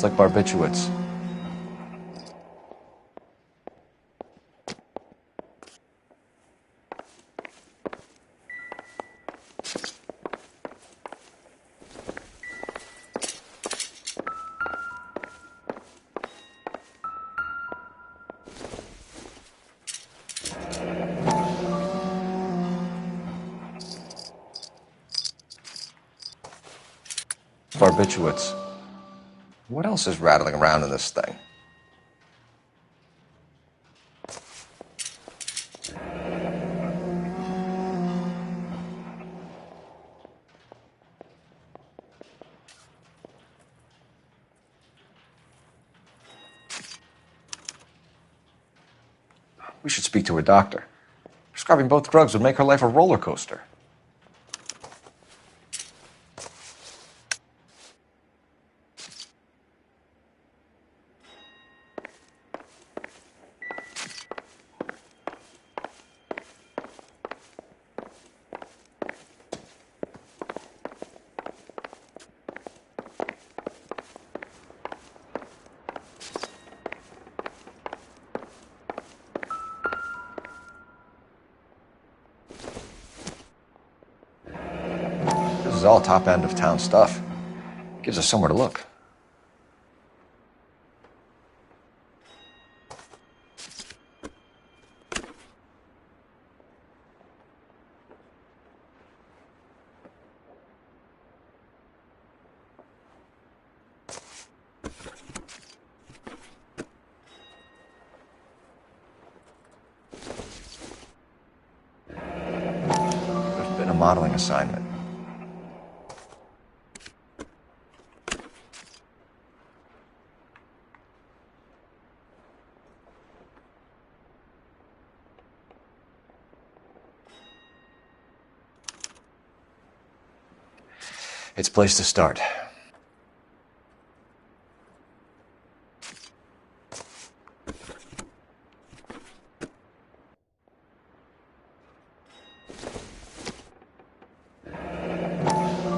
Sounds like barbiturates. Barbiturates. What else is rattling around in this thing? We should speak to her doctor. Prescribing both drugs would make her life a roller coaster. This is all top end of town stuff. Gives us somewhere to look. There's been a modeling assignment. It's a place to start.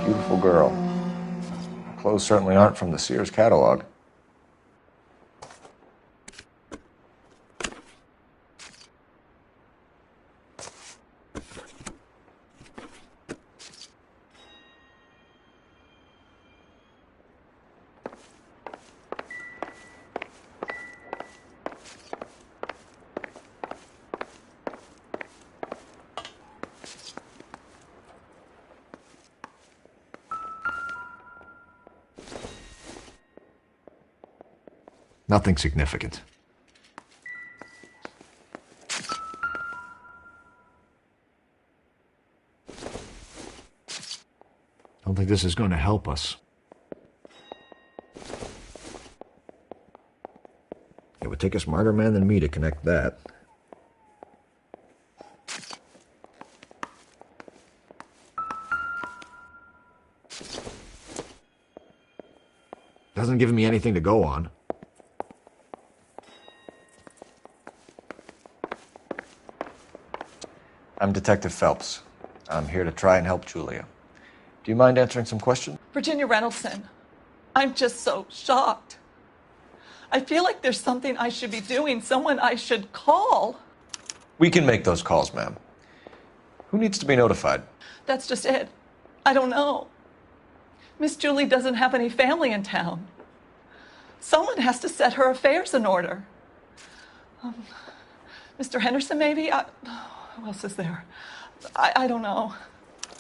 Beautiful girl. Her clothes certainly aren't from the Sears catalog. Nothing significant. Don't think this is going to help us. It would take a smarter man than me to connect that. Doesn't give me anything to go on. I'm Detective Phelps. I'm here to try and help Julia. Do you mind answering some questions? Virginia Reynoldson, I'm just so shocked. I feel like there's something I should be doing, someone I should call. We can make those calls, ma'am. Who needs to be notified? That's just it. I don't know. Miss Julie doesn't have any family in town. Someone has to set her affairs in order. Mr. Henderson, maybe? Who else is there? I don't know.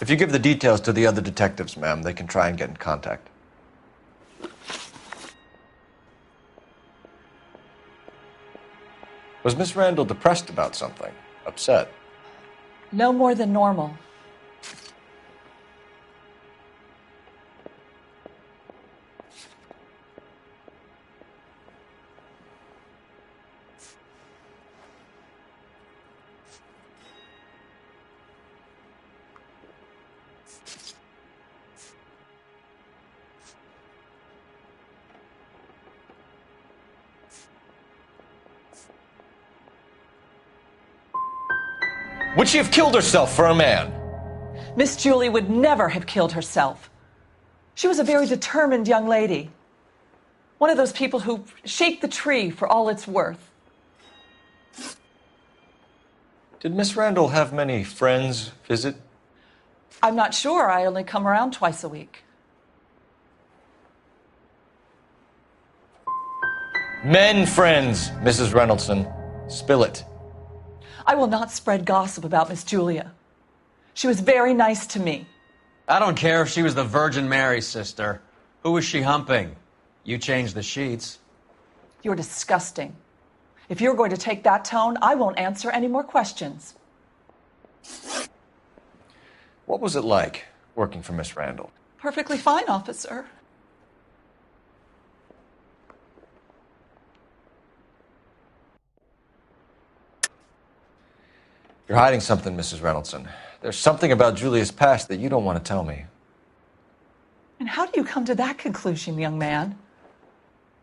If you give the details to the other detectives, ma'am, they can try and get in contact. Was Miss Randall depressed about something? Upset? No more than normal. Would she have killed herself for a man? Miss Julie would never have killed herself. She was a very determined young lady. One of those people who shake the tree for all it's worth. Did Miss Randall have many friends visit? I'm not sure. I only come around twice a week. Men friends, Mrs. Reynoldson. Spill it. I will not spread gossip about Miss Julia. She was very nice to me. I don't care if she was the Virgin Mary's sister. Who was she humping? You changed the sheets. You're disgusting. If you're going to take that tone, I won't answer any more questions. What was it like working for Miss Randall? Perfectly fine, officer. You're hiding something, Mrs. Reynoldson. There's something about Julia's past that you don't want to tell me. And how do you come to that conclusion, young man?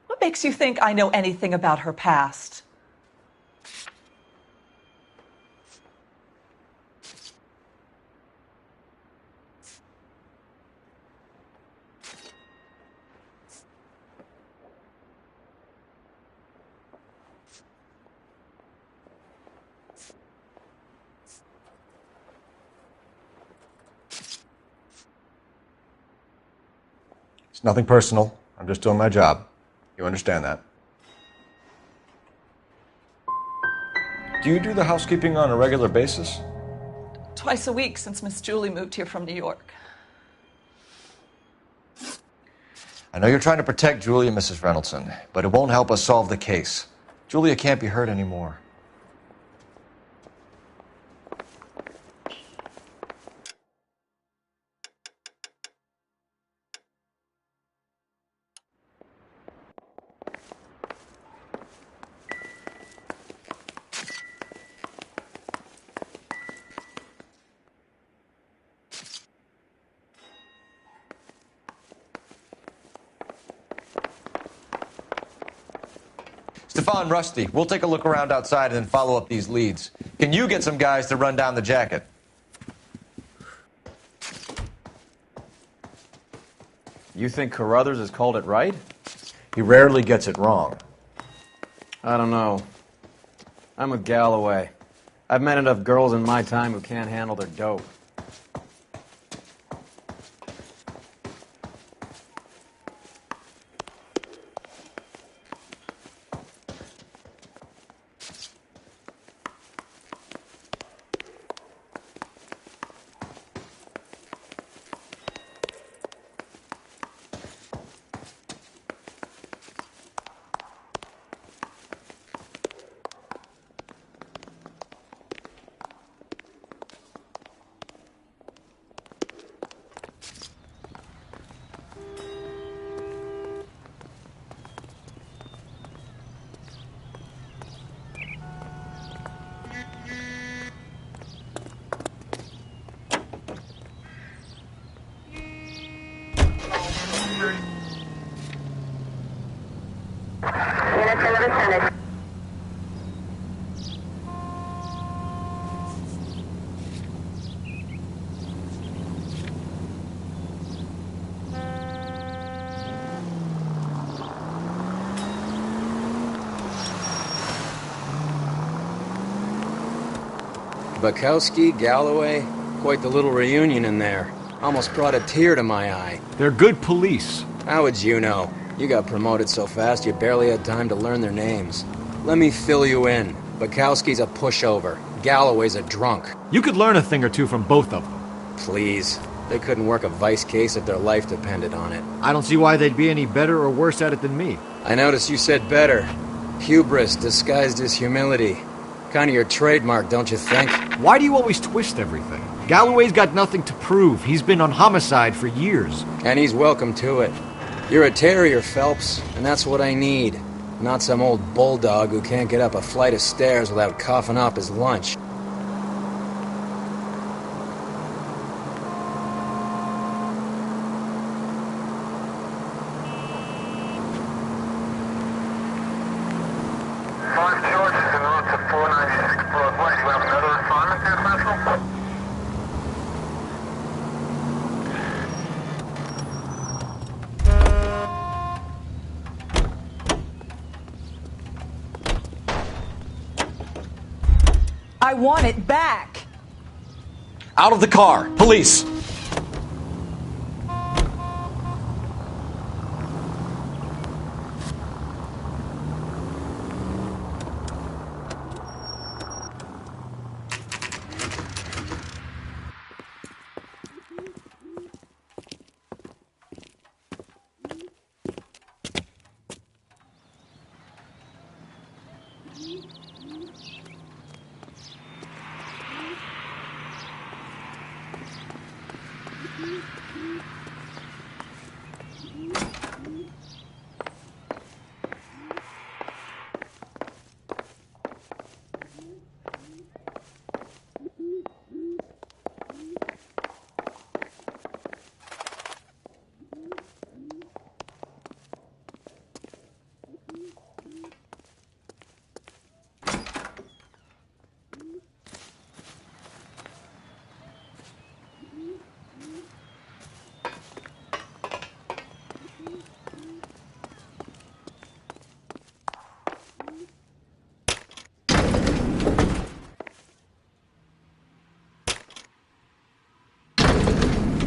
What makes you think I know anything about her past? It's nothing personal. I'm just doing my job. You understand that? Do you do the housekeeping on a regular basis? Twice a week since Miss Julie moved here from New York. I know you're trying to protect Julia, Mrs. Reynoldson, but it won't help us solve the case. Julia can't be hurt anymore. Stefan, Rusty, we'll take a look around outside and then follow up these leads. Can you get some guys to run down the jacket? You think Carruthers has called it right? He rarely gets it wrong. I don't know. I'm with Galloway. I've met enough girls in my time who can't handle their dope. Bukowski, Galloway, quite the little reunion in there. Almost brought a tear to my eye. They're good police. How would you know? You got promoted so fast you barely had time to learn their names. Let me fill you in. Bukowski's a pushover. Galloway's a drunk. You could learn a thing or two from both of them. Please. They couldn't work a vice case if their life depended on it. I don't see why they'd be any better or worse at it than me. I noticed you said better. Hubris disguised as humility. Kind of your trademark, don't you think? Why do you always twist everything? Galloway's got nothing to prove. He's been on homicide for years. And he's welcome to it. You're a terrier, Phelps, and that's what I need. Not some old bulldog who can't get up a flight of stairs without coughing up his lunch. I want it back. Out of the car! Police!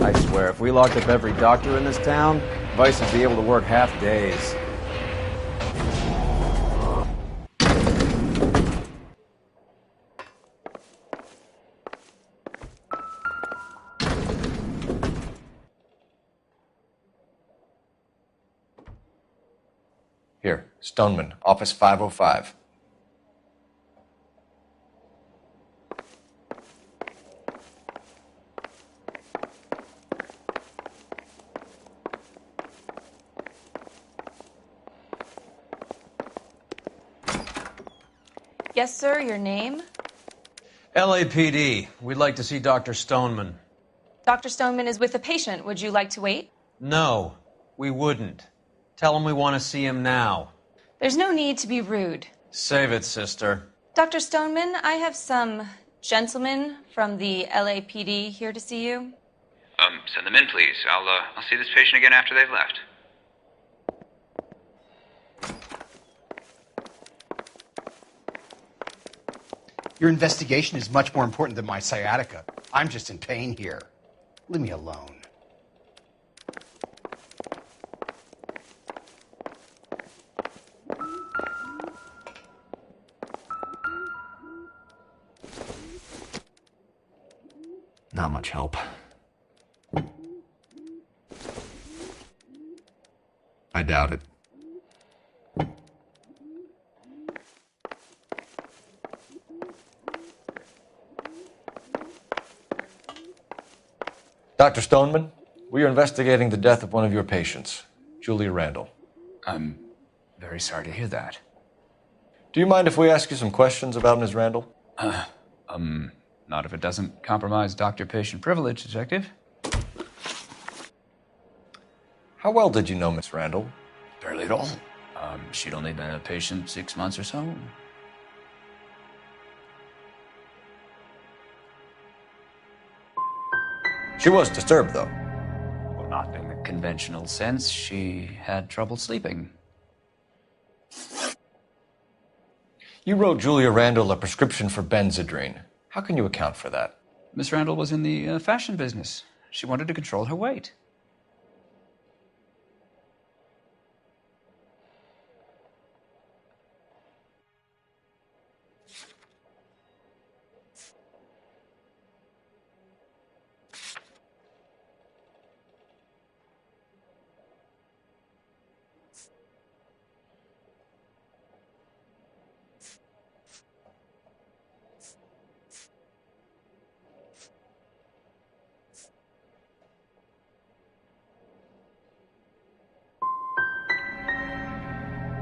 I swear, if we locked up every doctor in this town, Vice would be able to work half days. Here, Stoneman, office 505. Yes, sir, your name? LAPD. We'd like to see Dr. Stoneman. Dr. Stoneman is with a patient. Would you like to wait? No, we wouldn't. Tell him we want to see him now. There's no need to be rude. Save it, sister. Dr. Stoneman, I have some gentlemen from the LAPD here to see you. Send them in, please. I'll see this patient again after they've left. Your investigation is much more important than my sciatica. I'm just in pain here. Leave me alone. Not much help. I doubt it. Dr. Stoneman, we are investigating the death of one of your patients, Julia Randall. I'm very sorry to hear that. Do you mind if we ask you some questions about Ms. Randall? Not if it doesn't compromise doctor-patient privilege, Detective. How well did you know Miss Randall? Barely at all. She'd only been a patient 6 months or so. She was disturbed, though. Well, not in the conventional sense. She had trouble sleeping. You wrote Julia Randall a prescription for Benzedrine. How can you account for that? Miss Randall was in the fashion business. She wanted to control her weight.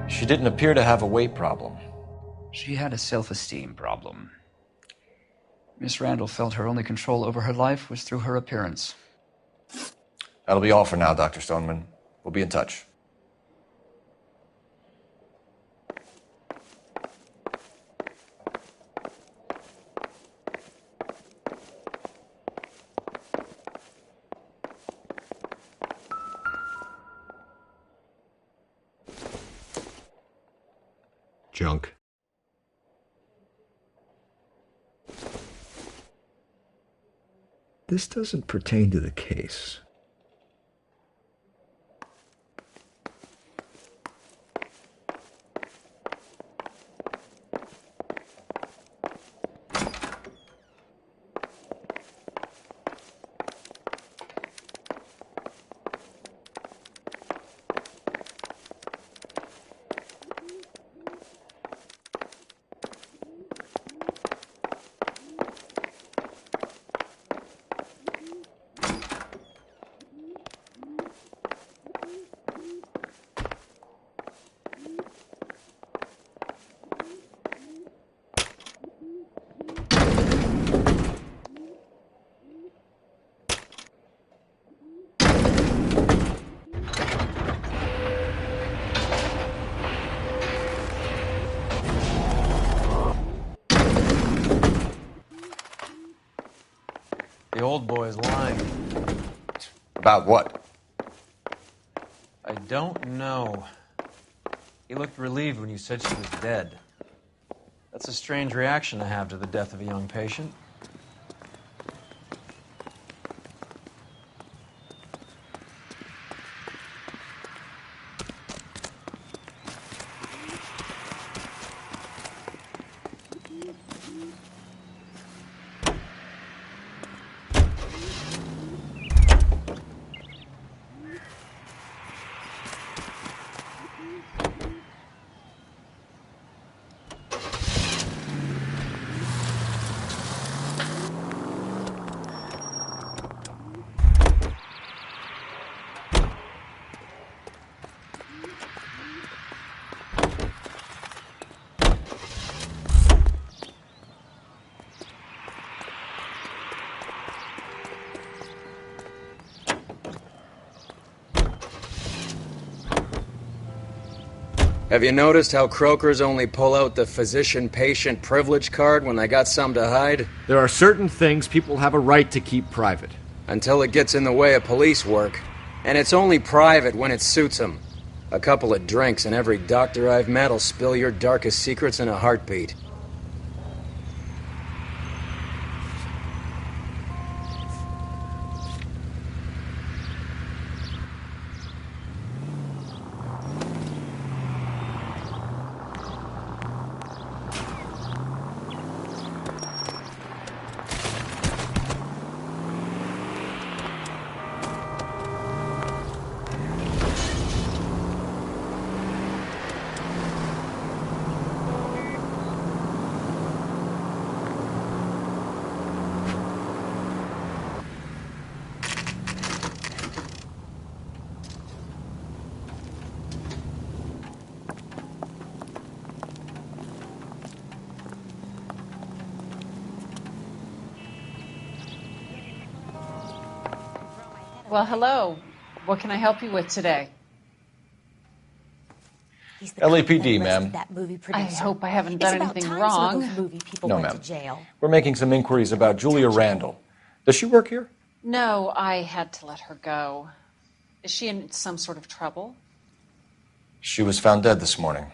She didn't appear to have a weight problem. She had a self-esteem problem. Miss Randall felt her only control over her life was through her appearance. That'll be all for now, Dr. Stoneman. We'll be in touch. Junk. This doesn't pertain to the case. The old boy's lying. About what? I don't know. He looked relieved when you said she was dead. That's a strange reaction to have to the death of a young patient. Have you noticed how croakers only pull out the physician-patient privilege card when they got something to hide? There are certain things people have a right to keep private. Until it gets in the way of police work. And it's only private when it suits them. A couple of drinks and every doctor I've met will spill your darkest secrets in a heartbeat. Well, hello. What can I help you with today? LAPD, ma'am. I hope I haven't done anything wrong. No, ma'am. We're making some inquiries about Julia Randall. Does she work here? No, I had to let her go. Is she in some sort of trouble? She was found dead this morning.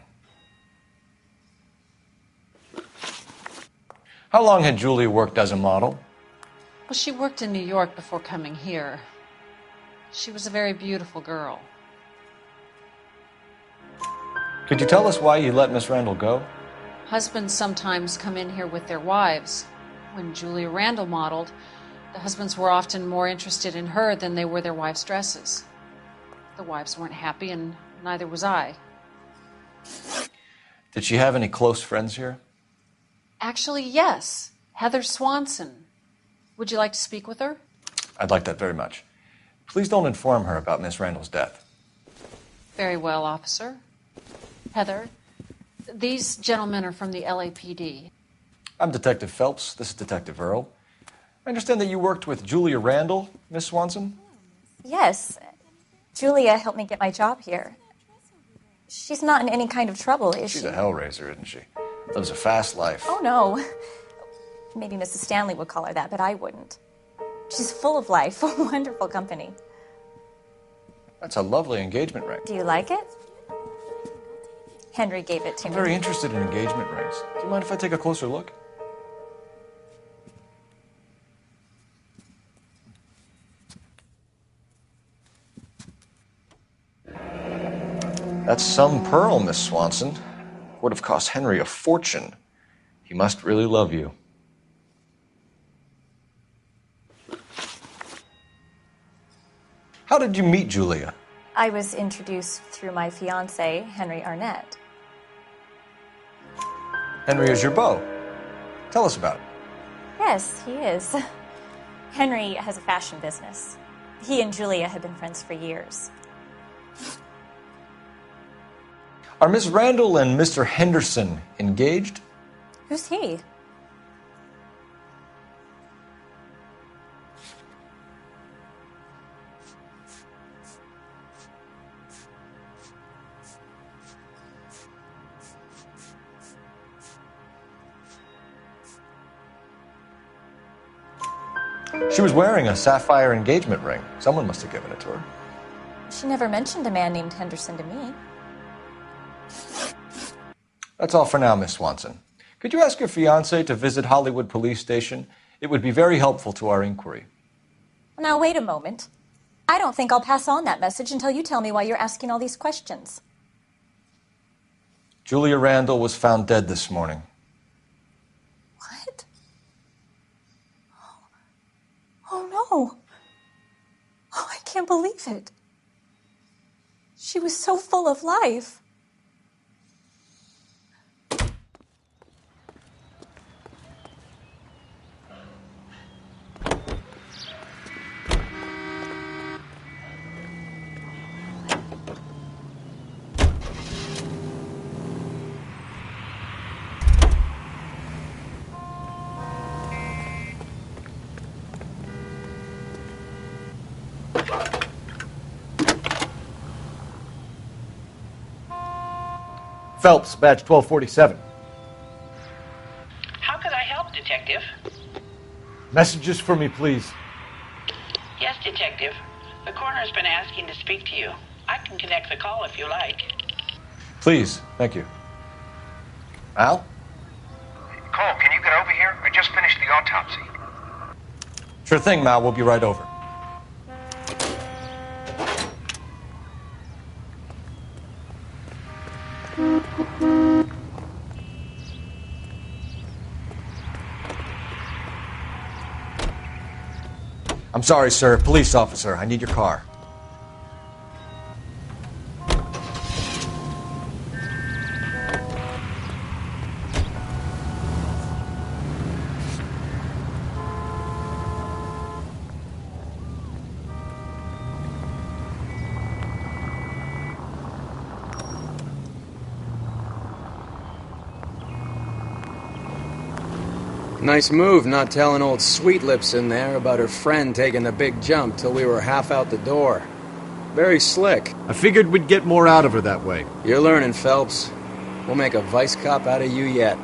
How long had Julia worked as a model? Well, she worked in New York before coming here. She was a very beautiful girl. Could you tell us why you let Miss Randall go? Husbands sometimes come in here with their wives. When Julia Randall modeled, the husbands were often more interested in her than they were their wives' dresses. The wives weren't happy, and neither was I. Did she have any close friends here? Actually, yes. Heather Swanson. Would you like to speak with her? I'd like that very much. Please don't inform her about Miss Randall's death. Very well, officer. Heather, these gentlemen are from the LAPD. I'm Detective Phelps. This is Detective Earl. I understand that you worked with Julia Randall, Miss Swanson? Yes. Julia helped me get my job here. She's not in any kind of trouble, is she? She's a hellraiser, isn't she? Lives a fast life. Oh, no. Maybe Mrs. Stanley would call her that, but I wouldn't. She's full of life, wonderful company. That's a lovely engagement ring. Do you like it? Henry gave it to me. I'm very interested in engagement rings. Do you mind if I take a closer look? That's some pearl, Miss Swanson. Would have cost Henry a fortune. He must really love you. How did you meet Julia? I was introduced through my fiancé, Henry Arnett. Henry is your beau. Tell us about it. Yes, he is. Henry has a fashion business. He and Julia have been friends for years. Are Miss Randall and Mr. Henderson engaged? Who's he? She was wearing a sapphire engagement ring. Someone must have given it to her. She never mentioned a man named Henderson to me. That's all for now, Miss Swanson. Could you ask your fiancé to visit Hollywood Police Station? It would be very helpful to our inquiry. Now, wait a moment. I don't think I'll pass on that message until you tell me why you're asking all these questions. Julia Randall was found dead this morning. What? Oh, no. Oh, I can't believe it. She was so full of life. Phelps, badge 1247. How could I help, Detective? Messages for me, please. Yes, Detective. The coroner's been asking to speak to you. I can connect the call if you like. Please, thank you. Al? Cole, can you get over here? I just finished the autopsy. Sure thing, Mal. We'll be right over. I'm sorry, sir. Police officer, I need your car. Nice move not telling old Sweet Lips in there about her friend taking the big jump till we were half out the door. Very slick. I figured we'd get more out of her that way. You're learning, Phelps. We'll make a vice cop out of you yet.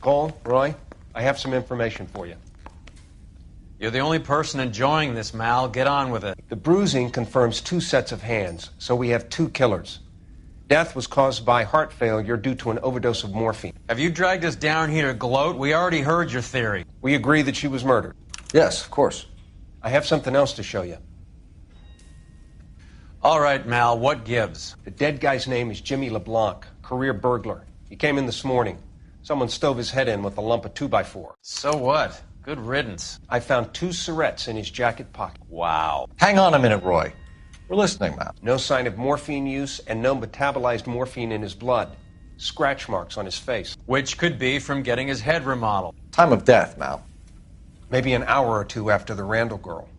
Cole, Roy, I have some information for you. You're the only person enjoying this, Mal. Get on with it. The bruising confirms 2 sets of hands, so we have 2 killers. Death was caused by heart failure due to an overdose of morphine. Have you dragged us down here to gloat? We already heard your theory. We agree that she was murdered. Yes, of course. I have something else to show you. All right, Mal, what gives? The dead guy's name is Jimmy LeBlanc, career burglar. He came in this morning. Someone stove his head in with a lump of 2x4. So what? Good riddance. I found 2 cigarettes in his jacket pocket. Wow. Hang on a minute, Roy. We're listening, Mal. No sign of morphine use and no metabolized morphine in his blood. Scratch marks on his face. Which could be from getting his head remodeled. Time of death, Mal. Maybe an hour or 2 after the Randall girl.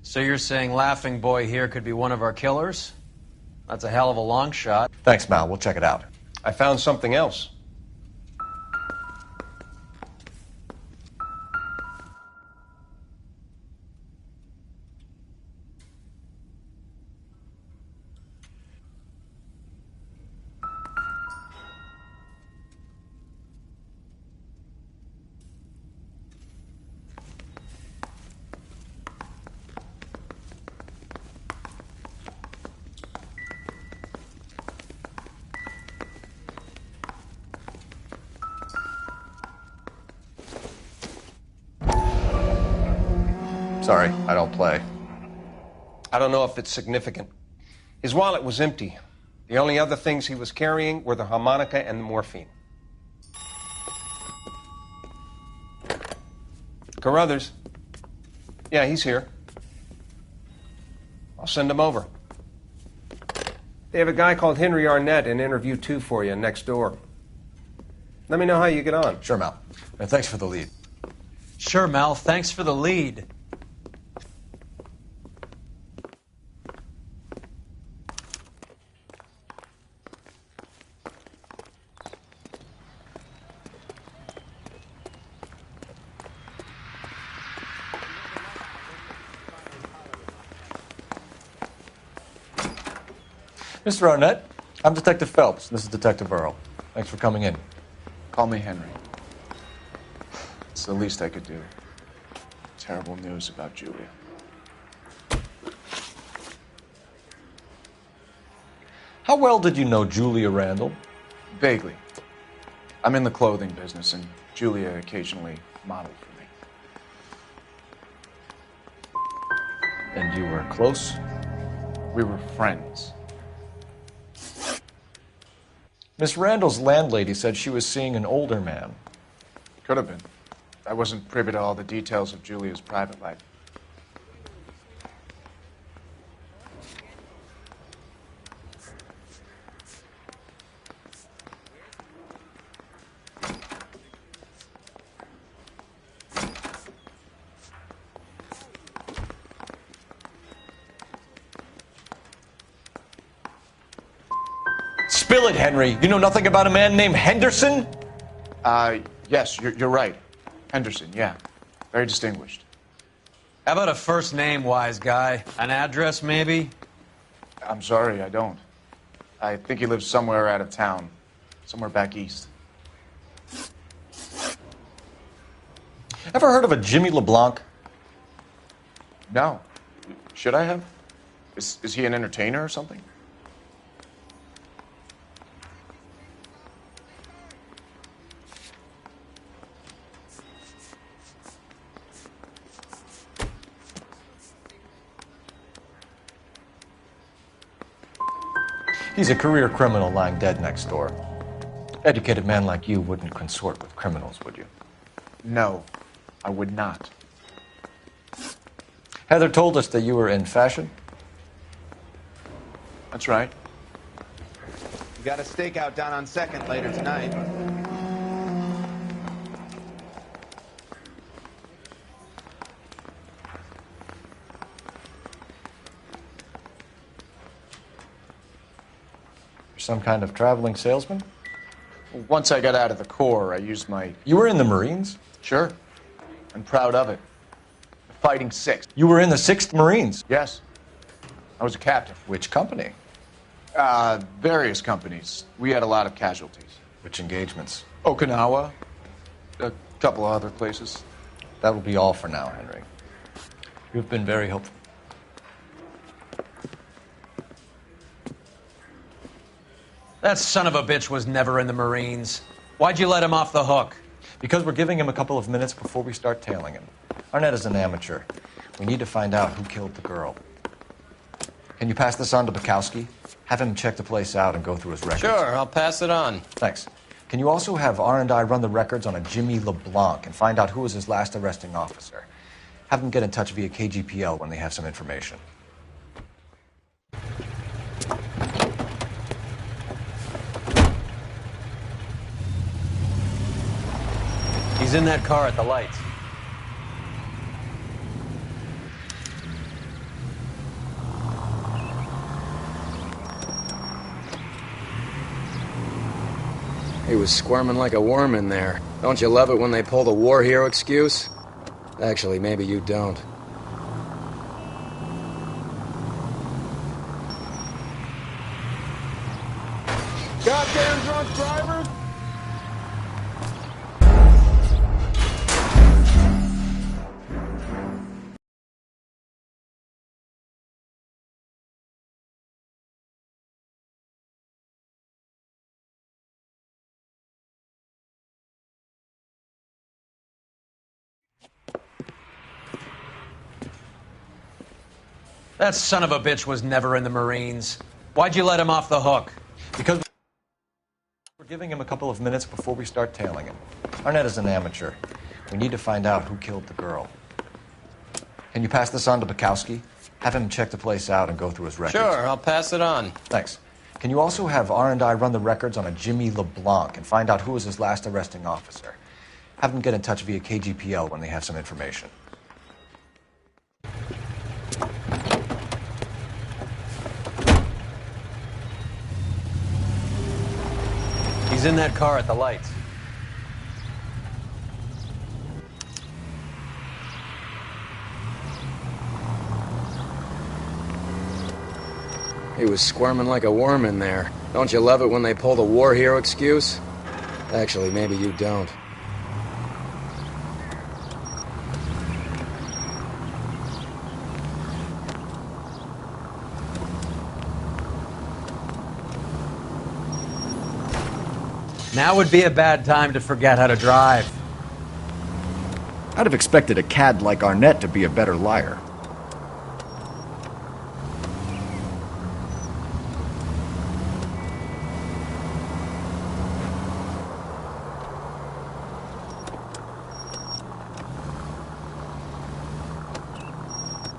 So you're saying Laughing Boy here could be one of our killers? That's a hell of a long shot. Thanks, Mal. We'll check it out. I found something else. Sorry, I don't play. I don't know if it's significant. His wallet was empty. The only other things he was carrying were the harmonica and the morphine. Carruthers. Yeah, he's here. I'll send him over. They have a guy called Henry Arnett in interview 2 for you next door. Let me know how you get on. Sure, Mal. And thanks for the lead. Sure, Mal. Thanks for the lead. Mr. Arnett, I'm Detective Phelps. This is Detective Earl. Thanks for coming in. Call me Henry. It's the least I could do. Terrible news about Julia. How well did you know Julia Randall? Vaguely. I'm in the clothing business, and Julia occasionally modeled for me. And you were close? We were friends. Miss Randall's landlady said she was seeing an older man. Could have been. I wasn't privy to all the details of Julia's private life. Spill it, Henry. You know nothing about a man named Henderson? Yes, you're right. Henderson, yeah. Very distinguished. How about a first name, wise guy? An address, maybe? I'm sorry, I don't. I think he lives somewhere out of town. Somewhere back east. Ever heard of a Jimmy LeBlanc? No. Should I have? Is he an entertainer or something? He's a career criminal lying dead next door. Educated man like you wouldn't consort with criminals, would you? No, I would not. Heather told us that you were in fashion. That's right. We got a stakeout down on 2nd later tonight. Some kind of traveling salesman? Once I got out of the Corps, I used my... You were in the Marines? Sure. I'm proud of it. The Fighting Sixth. You were in the 6th Marines? Yes. I was a captain. Which company? Various companies. We had a lot of casualties. Which engagements? Okinawa. A couple of other places. That will be all for now, Henry. You've been very helpful. That son of a bitch was never in the Marines. Why'd you let him off the hook? Because we're giving him a couple of minutes before we start tailing him. Arnett is an amateur. We need to find out who killed the girl. Can you pass this on to Bukowski? Have him check the place out and go through his records. Sure, I'll pass it on. Thanks. Can you also have R&I run the records on a Jimmy LeBlanc and find out who was his last arresting officer? Have them get in touch via KGPL when they have some information. He's in that car at the lights. He was squirming like a worm in there. Don't you love it when they pull the war hero excuse? Actually, maybe you don't. Goddamn drunk drivers! That son of a bitch was never in the Marines. Why'd you let him off the hook? Because we're giving him a couple of minutes before we start tailing him. Arnett is an amateur. We need to find out who killed the girl. Can you pass this on to Bukowski? Have him check the place out and go through his records. Sure, I'll pass it on. Thanks. Can you also have R&I run the records on a Jimmy LeBlanc and find out who was his last arresting officer? Have them get in touch via KGPL when they have some information. He's in that car at the lights. He was squirming like a worm in there. Don't you love it when they pull the war hero excuse? Actually, maybe you don't. Now would be a bad time to forget how to drive. I'd have expected a cad like Arnett to be a better liar.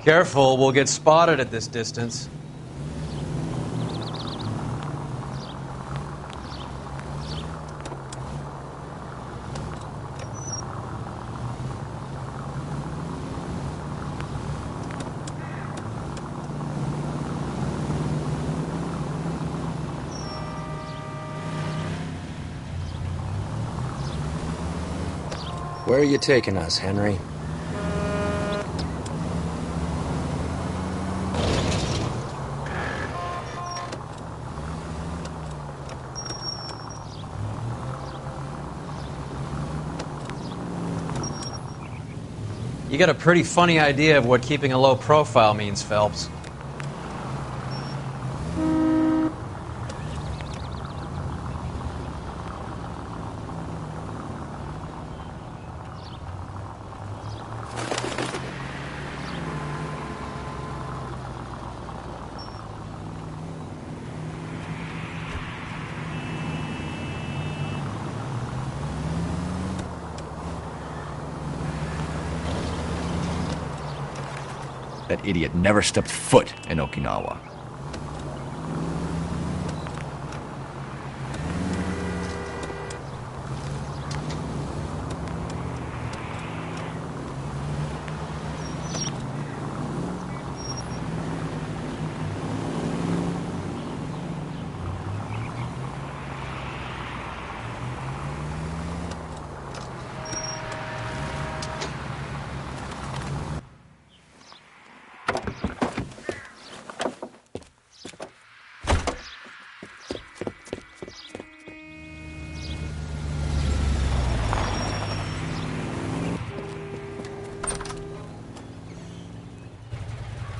Careful, we'll get spotted at this distance. Where are you taking us, Henry? You got a pretty funny idea of what keeping a low profile means, Phelps. That idiot never stepped foot in Okinawa.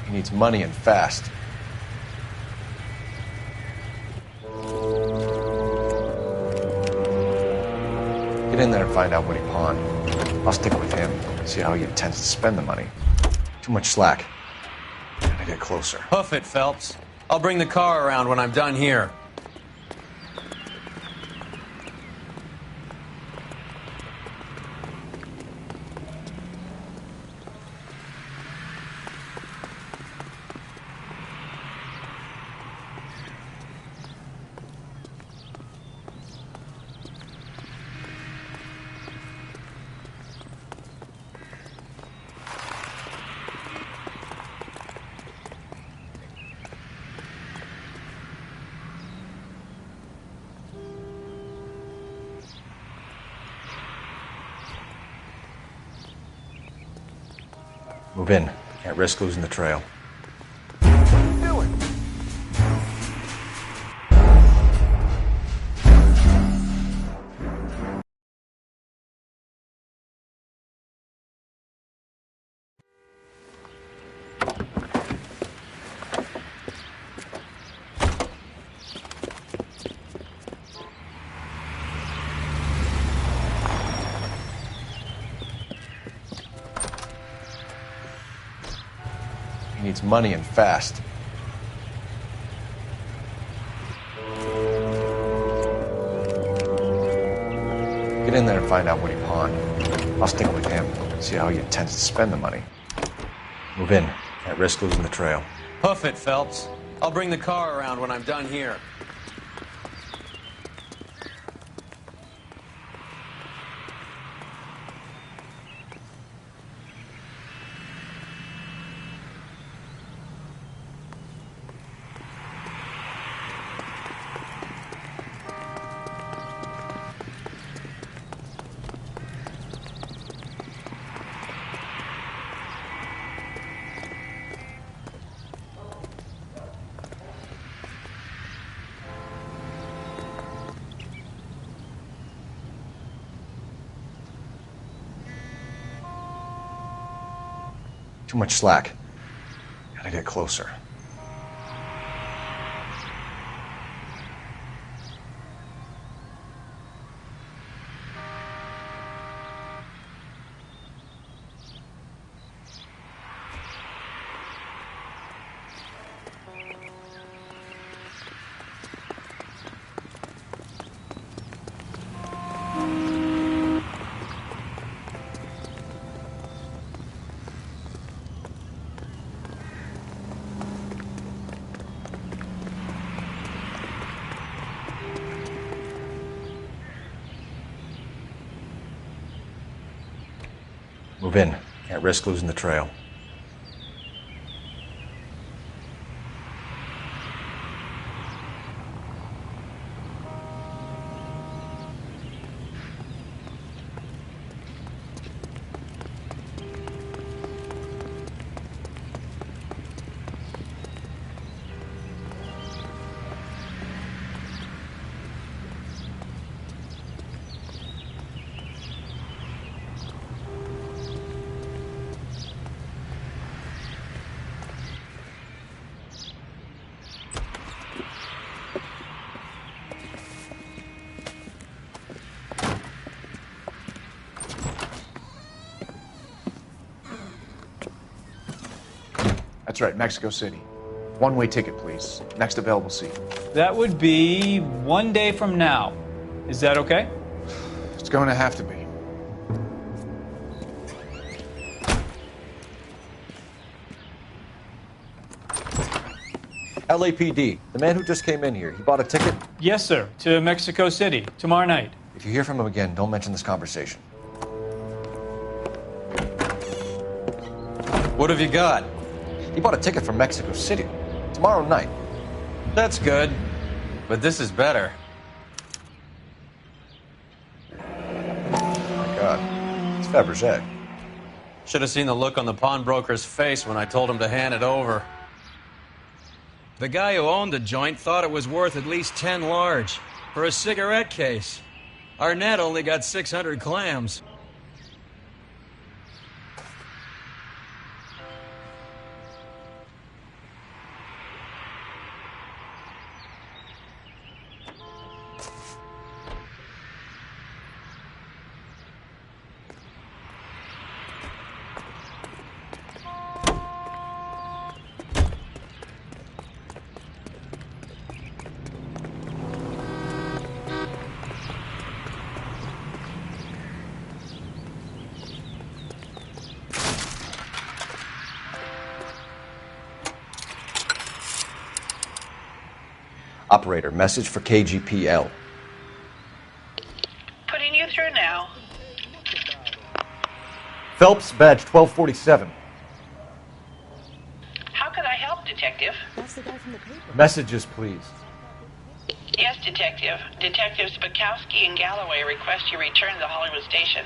He needs money and fast. Get in there and find out what he pawned. I'll stick with him, see how he intends to spend the money. Too much slack. Gotta get closer. Hoof it, Phelps. I'll bring the car around when I'm done here. Move in. Can't risk losing the trail. He needs money and fast. Get in there and find out what he pawned. I'll stick with him, see how he intends to spend the money. Move in. Can't risk losing the trail. Hoof it, Phelps. I'll bring the car around when I'm done here. Too much slack. Gotta get closer. Move in. Can't risk losing the trail. That's right, Mexico City. One-way ticket, please. Next available seat. That would be 1 day from now. Is that okay? It's going to have to be. LAPD, the man who just came in here, he bought a ticket? Yes, sir. To Mexico City, tomorrow night. If you hear from him again, don't mention this conversation. What have you got? He bought a ticket from Mexico City. Tomorrow night. That's good. But this is better. Oh my God. It's Fabergé. Should have seen the look on the pawnbroker's face when I told him to hand it over. The guy who owned the joint thought it was worth at least 10 large for a cigarette case. Arnett only got 600 clams. Operator, message for KGPL. Putting you through now. Phelps, badge 1247. How could I help, Detective? Messages, please. Yes, Detective. Detectives Bukowski and Galloway request you return to Hollywood Station.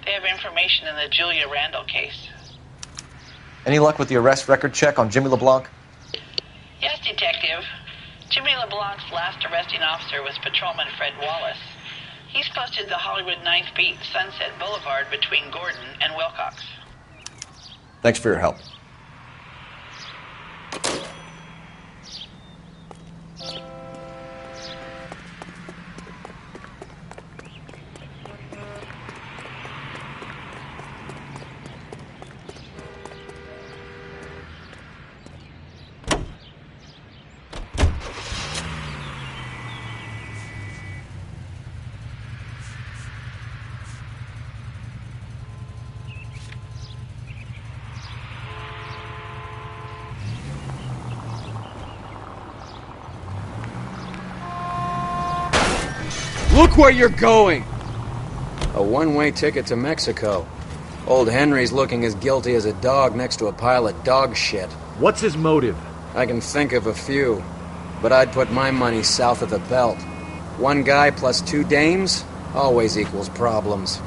They have information in the Julia Randall case. Any luck with the arrest record check on Jimmy LeBlanc? Yes, Detective. Jimmy LeBlanc's last arresting officer was Patrolman Fred Wallace. He's posted the Hollywood 9th Beat Sunset Boulevard between Gordon and Wilcox. Thanks for your help. Look where you're going! A one-way ticket to Mexico. Old Henry's looking as guilty as a dog next to a pile of dog shit. What's his motive? I can think of a few, but I'd put my money south of the belt. One guy plus two dames always equals problems.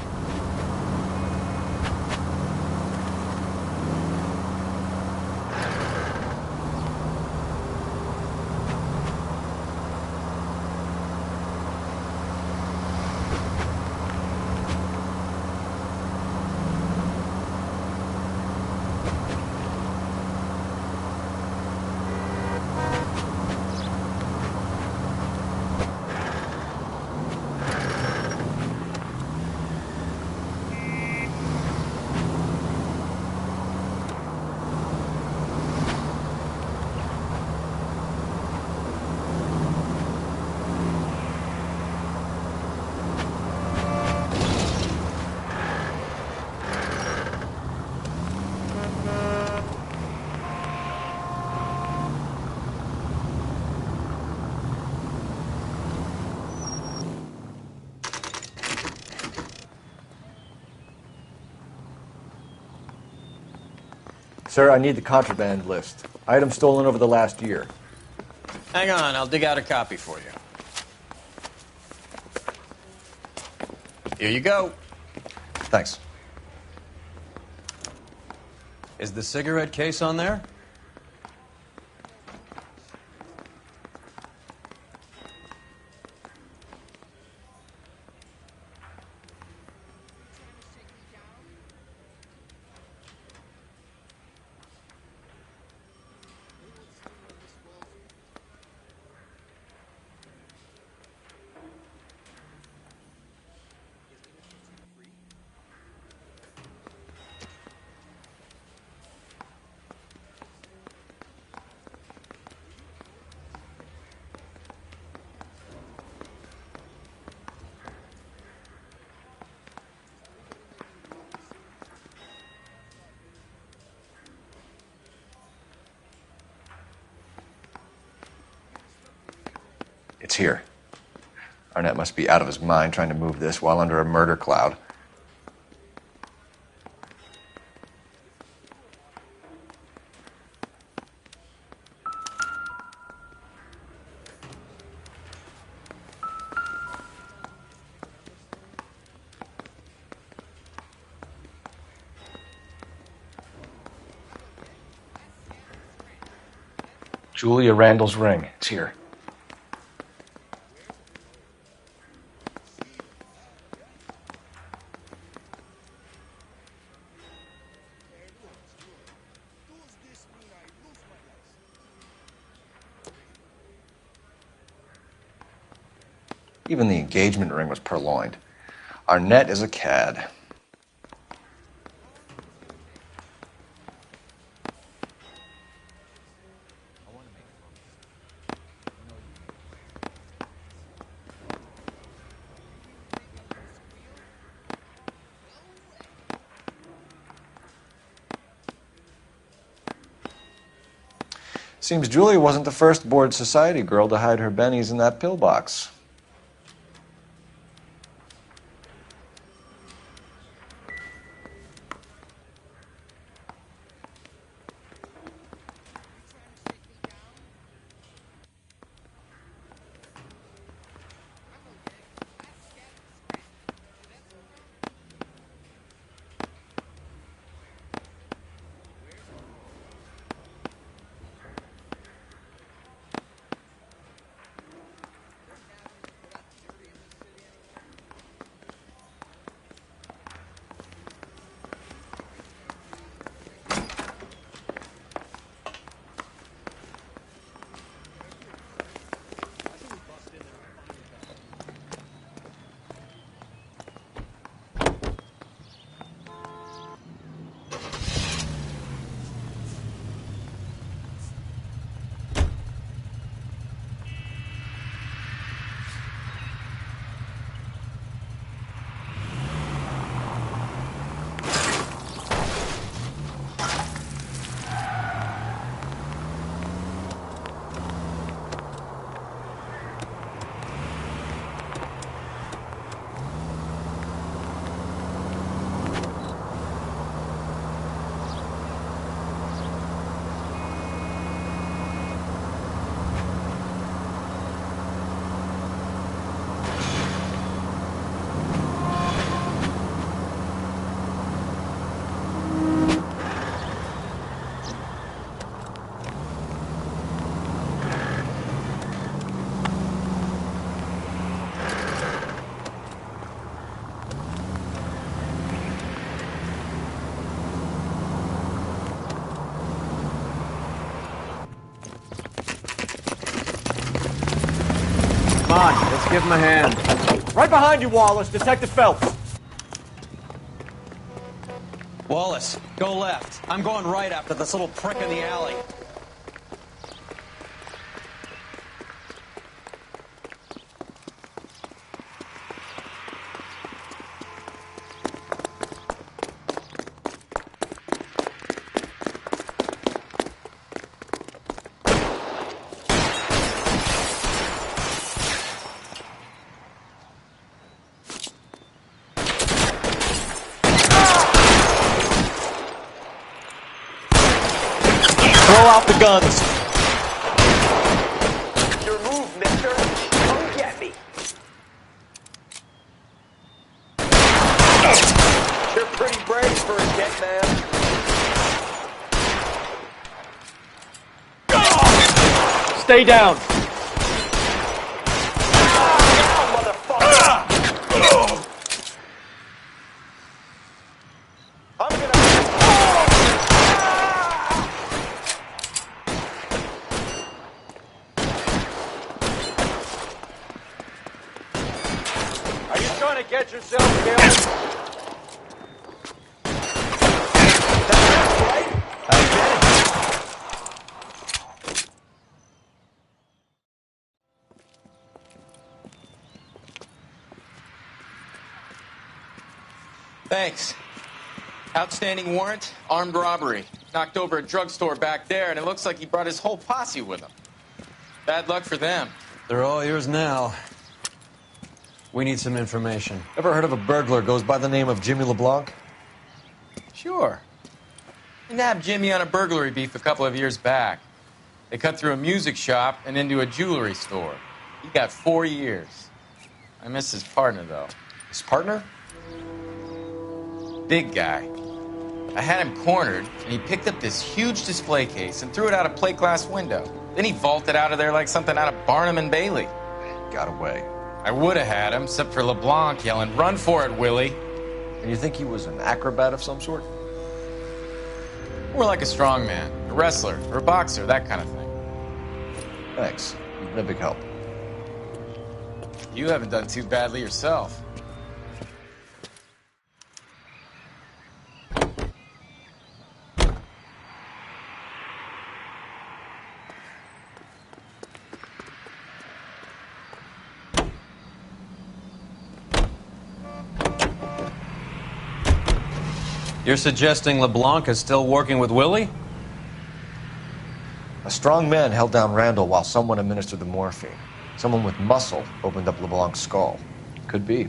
Sir, I need the contraband list. Items stolen over the last year. Hang on, I'll dig out a copy for you. Here you go. Thanks. Is the cigarette case on there? It's here. Arnett must be out of his mind trying to move this while under a murder cloud. Julia Randall's ring. It's here. Even the engagement ring was purloined. Arnett is a cad. Seems Julia wasn't the first bored society girl to hide her bennies in that pillbox. Come on, let's give him a hand. Right behind you, Wallace. Detective Phelps. Wallace, go left. I'm going right after this little prick in the alley. Throw out the guns. Your move, mister. Come get me. You're pretty brave for a dead man. Stay down. Are you trying to get yourself killed? That's right. I get it. Thanks. Outstanding warrant, armed robbery. Knocked over a drugstore back there, and it looks like he brought his whole posse with him. Bad luck for them. They're all yours now. We need some information. Ever heard of a burglar goes by the name of Jimmy LeBlanc? Sure. We nabbed Jimmy on a burglary beef a couple of years back. They cut through a music shop and into a jewelry store. He got 4 years. I miss his partner, though. His partner? Big guy. I had him cornered, and he picked up this huge display case and threw it out a plate glass window. Then he vaulted out of there like something out of Barnum and Bailey. Got away. I would have had him, except for LeBlanc yelling, "Run for it, Willie!" And you think he was an acrobat of some sort? More like a strongman, a wrestler, or a boxer, that kind of thing. Thanks. You've been a big help. You haven't done too badly yourself. You're suggesting LeBlanc is still working with Willie? A strong man held down Randall while someone administered the morphine. Someone with muscle opened up LeBlanc's skull. Could be.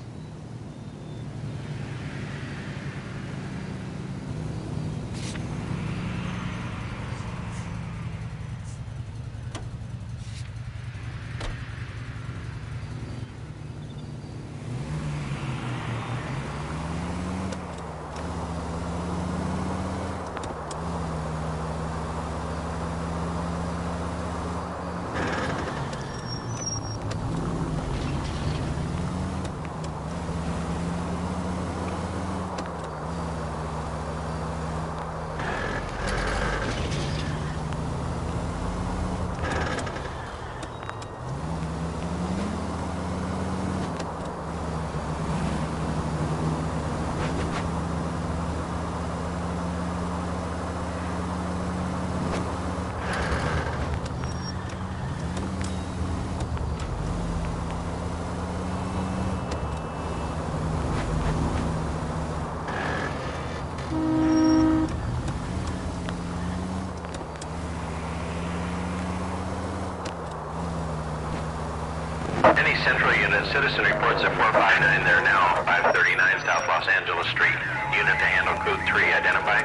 Any Central Unit, citizen reports at 459 there now, 539 South Los Angeles Street. Unit to handle code 3, identify.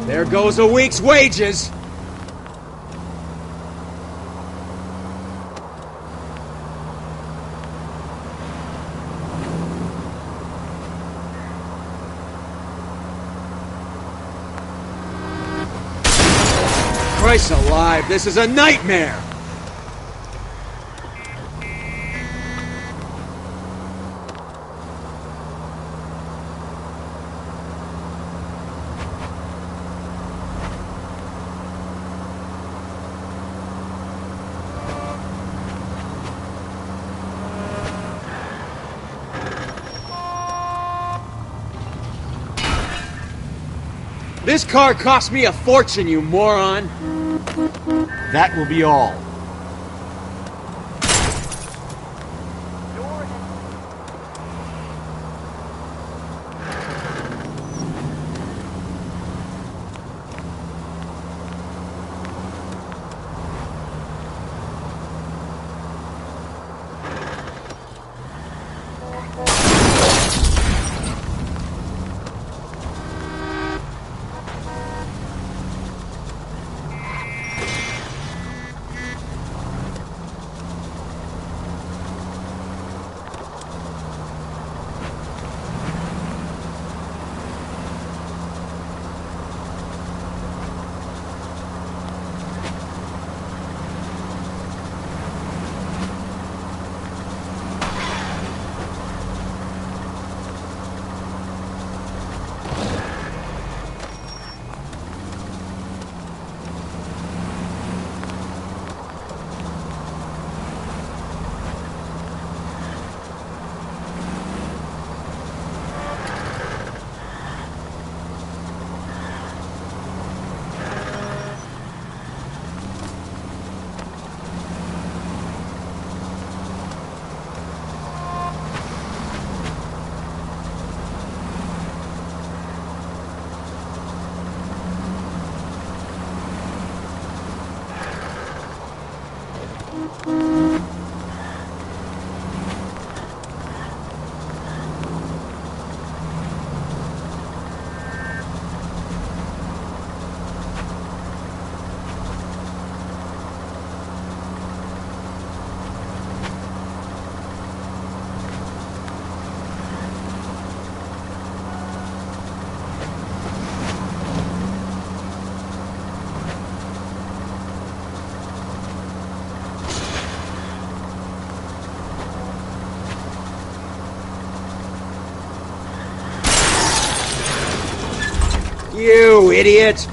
There goes a week's wages! Christ alive, this is a nightmare! This car cost me a fortune, you moron! That will be all. You idiot!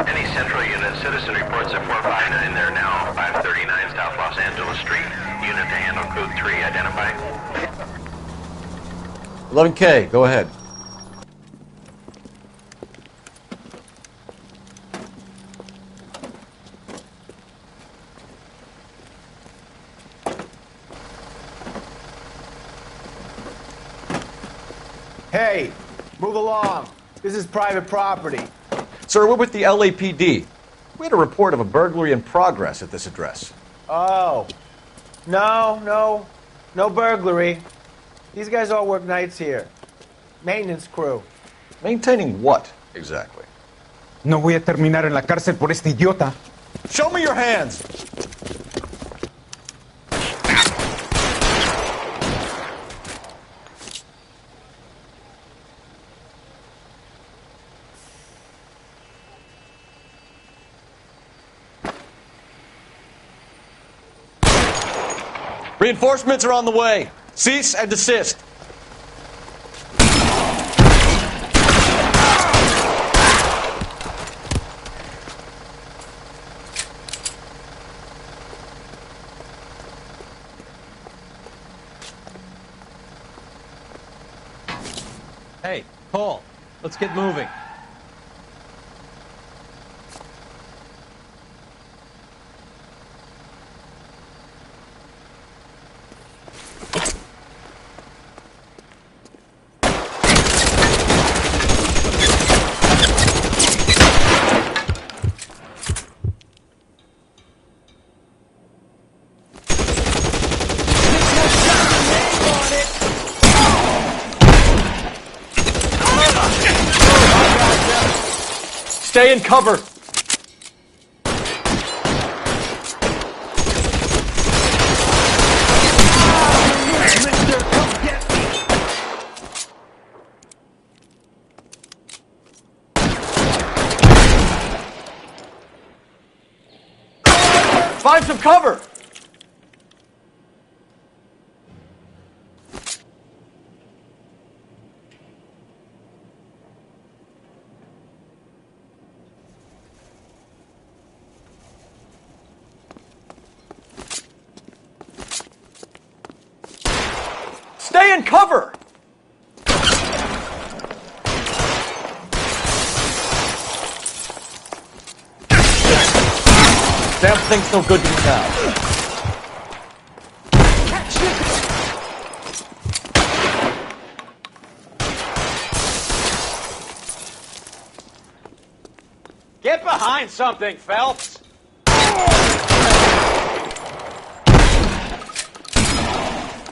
Any central unit, citizen reports at 459 there now, 539 South Los Angeles Street. Unit to handle code 3, identify. 11K, go ahead. Hey, move along. This is private property. Sir, we're with the LAPD. We had a report of a burglary in progress at this address. Oh. No burglary. These guys all work nights here. Maintenance crew. Maintaining what, exactly? No voy a terminar en la cárcel por este idiota. Show me your hands! Reinforcements are on the way. Cease and desist. Hey, Cole, let's get moving. Stay in cover. Find some cover. Stay in cover! Damn thing's no good to me now. Get behind something, Phelps!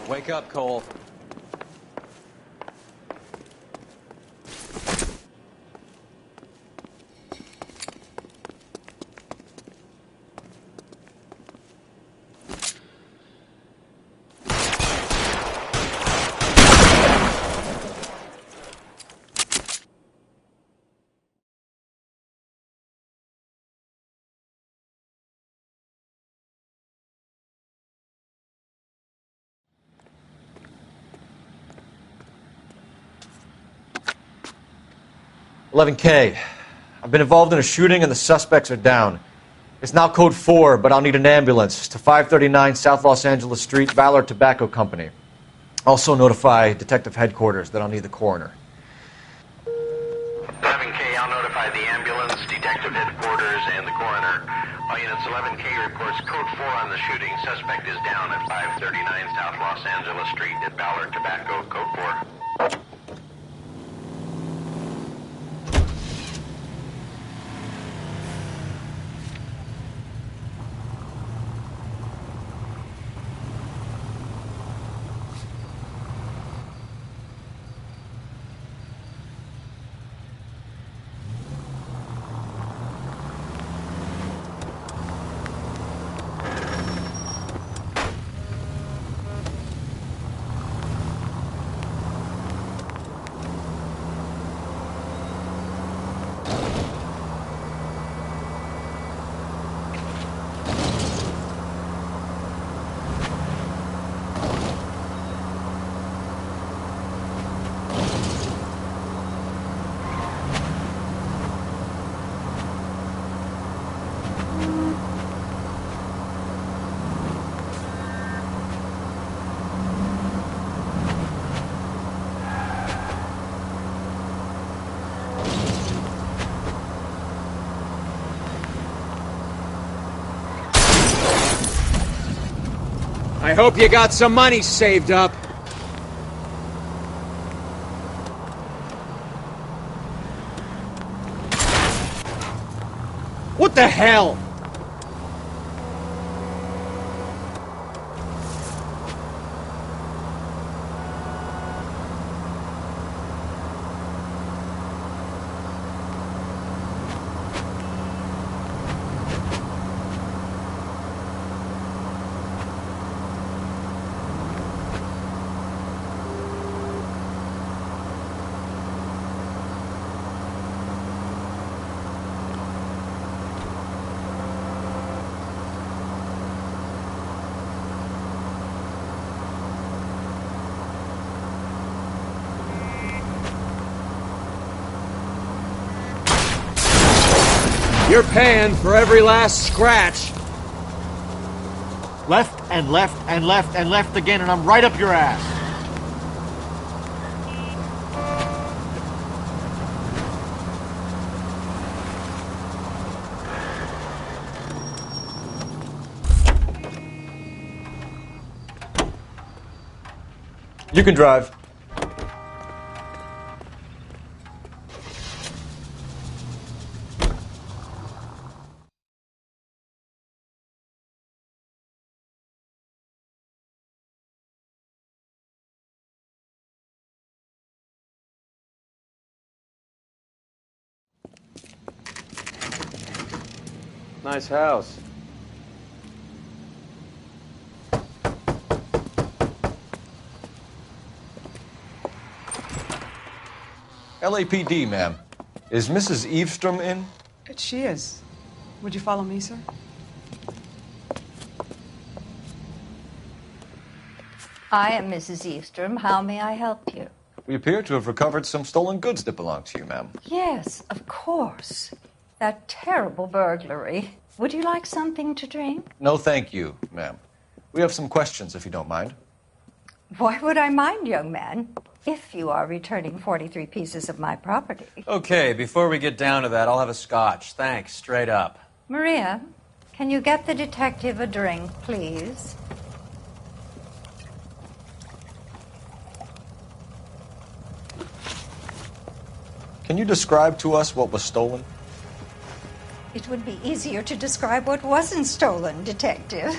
Wake up, Cole. 11K. I've been involved in a shooting and the suspects are down. It's now code 4, but I'll need an ambulance to 539 South Los Angeles Street, Valor Tobacco Company. Also notify Detective Headquarters that I'll need the coroner. 11K, I'll notify the ambulance, Detective Headquarters, and the coroner. All units, 11K reports code 4 on the shooting. Suspect is down at 539 South Los Angeles Street at Valor Tobacco, code 4. I hope you got some money saved up. What the hell? You're paying for every last scratch. Left and left and left and left again, and I'm right up your ass. You can drive. Nice house. LAPD, ma'am. Is Mrs. Eavestrom in? She is. Would you follow me, sir? I am Mrs. Eavestrom. How may I help you? We appear to have recovered some stolen goods that belong to you, ma'am. Yes, of course. That terrible burglary. Would you like something to drink? No, thank you, ma'am. We have some questions, if you don't mind. Why would I mind, young man, if you are returning 43 pieces of my property? Okay, before we get down to that, I'll have a scotch. Thanks, straight up. Maria, can you get the detective a drink, please? Can you describe to us what was stolen? It would be easier to describe what wasn't stolen, Detective.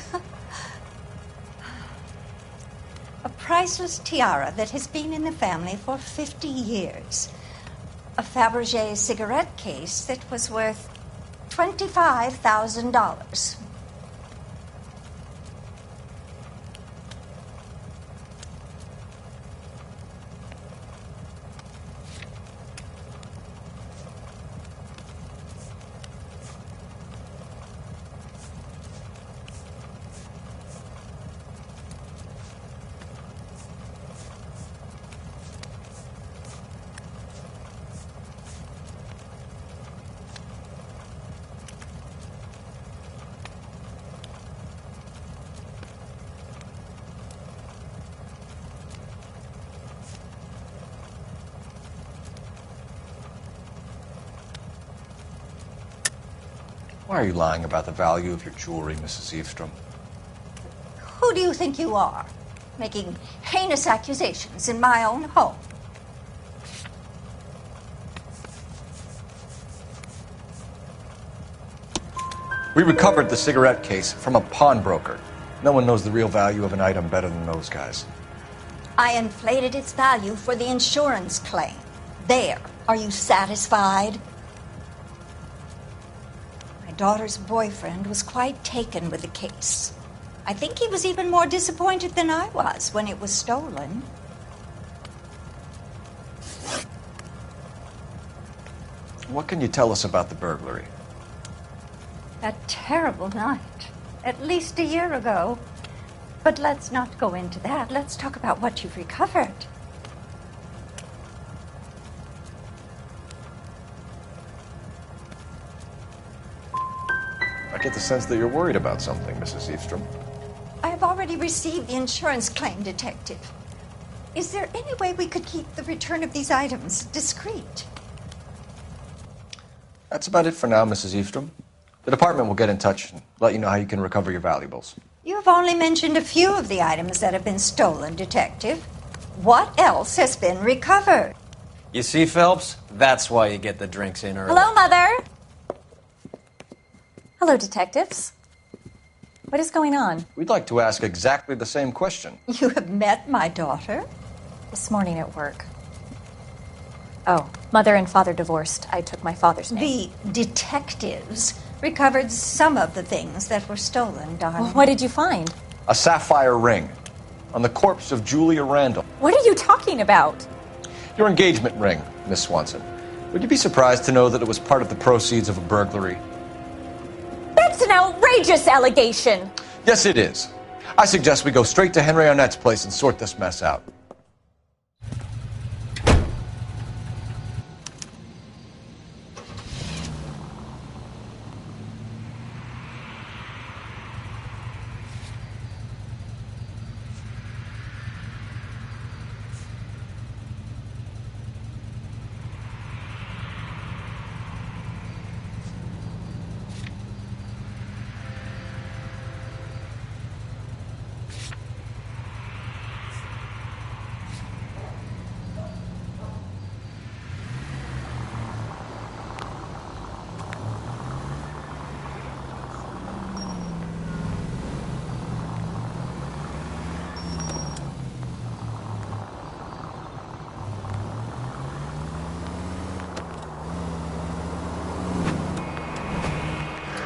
A priceless tiara that has been in the family for 50 years. A Fabergé cigarette case that was worth $25,000. Why are you lying about the value of your jewelry, Mrs. Eavestrom? Who do you think you are, making heinous accusations in my own home? We recovered the cigarette case from a pawnbroker. No one knows the real value of an item better than those guys. I inflated its value for the insurance claim. There. Are you satisfied? My daughter's boyfriend was quite taken with the case. I think he was even more disappointed than I was when it was stolen. What can you tell us about the burglary? A terrible night. At least a year ago. But let's not go into that. Let's talk about what you've recovered. I get the sense that you're worried about something, Mrs. Eavestrom. I have already received the insurance claim, Detective. Is there any way we could keep the return of these items discreet? That's about it for now, Mrs. Eavestrom. The department will get in touch and let you know how you can recover your valuables. You have only mentioned a few of the items that have been stolen, Detective. What else has been recovered? You see, Phelps? That's why you get the drinks in early. Hello, Mother. Hello, detectives. What is going on? We'd like to ask exactly the same question. You have met my daughter? This morning at work. Oh, mother and father divorced. I took my father's name. The detectives recovered some of the things that were stolen, darling. Well, what did you find? A sapphire ring on the corpse of Julia Randall. What are you talking about? Your engagement ring, Miss Swanson. Would you be surprised to know that it was part of the proceeds of a burglary? That's an outrageous allegation! Yes, it is. I suggest we go straight to Henry Arnett's place and sort this mess out.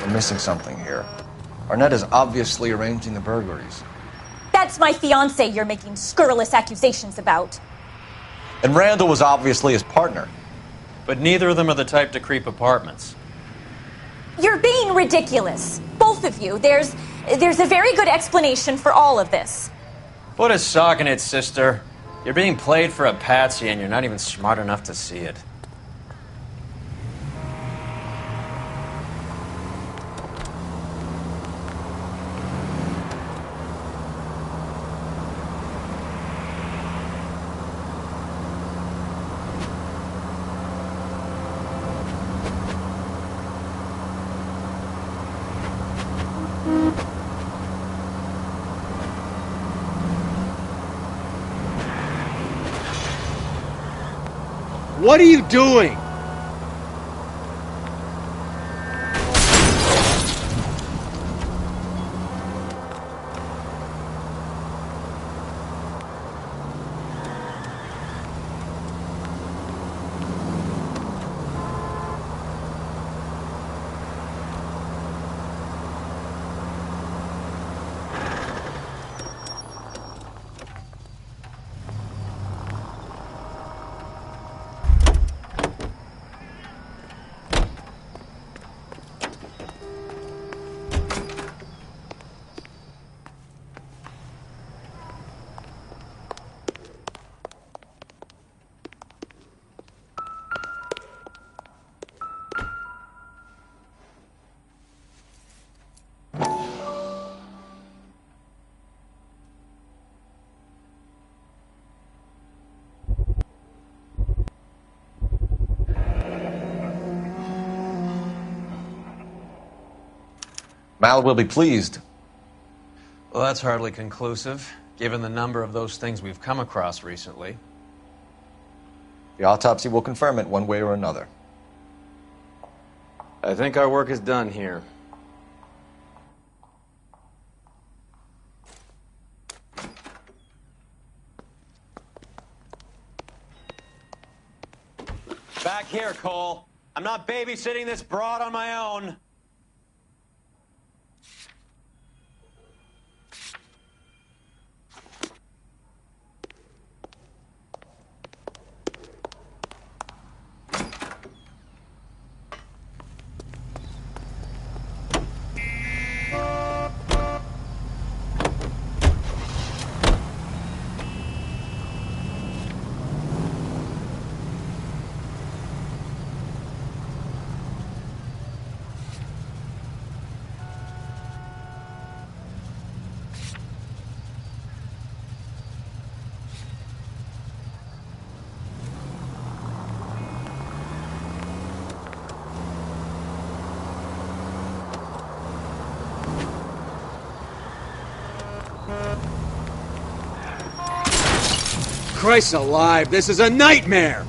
We're missing something here. Arnett is obviously arranging the burglaries. That's my fiance you're making scurrilous accusations about. And Randall was obviously his partner. But neither of them are the type to creep apartments. You're being ridiculous. Both of you. There's a very good explanation for all of this. Put a sock in it, sister. You're being played for a patsy and you're not even smart enough to see it. What are you doing? Mal will be pleased. Well, that's hardly conclusive, given the number of those things we've come across recently. The autopsy will confirm it one way or another. I think our work is done here. Back here, Cole. I'm not babysitting this broad on my own. Christ alive, this is a nightmare!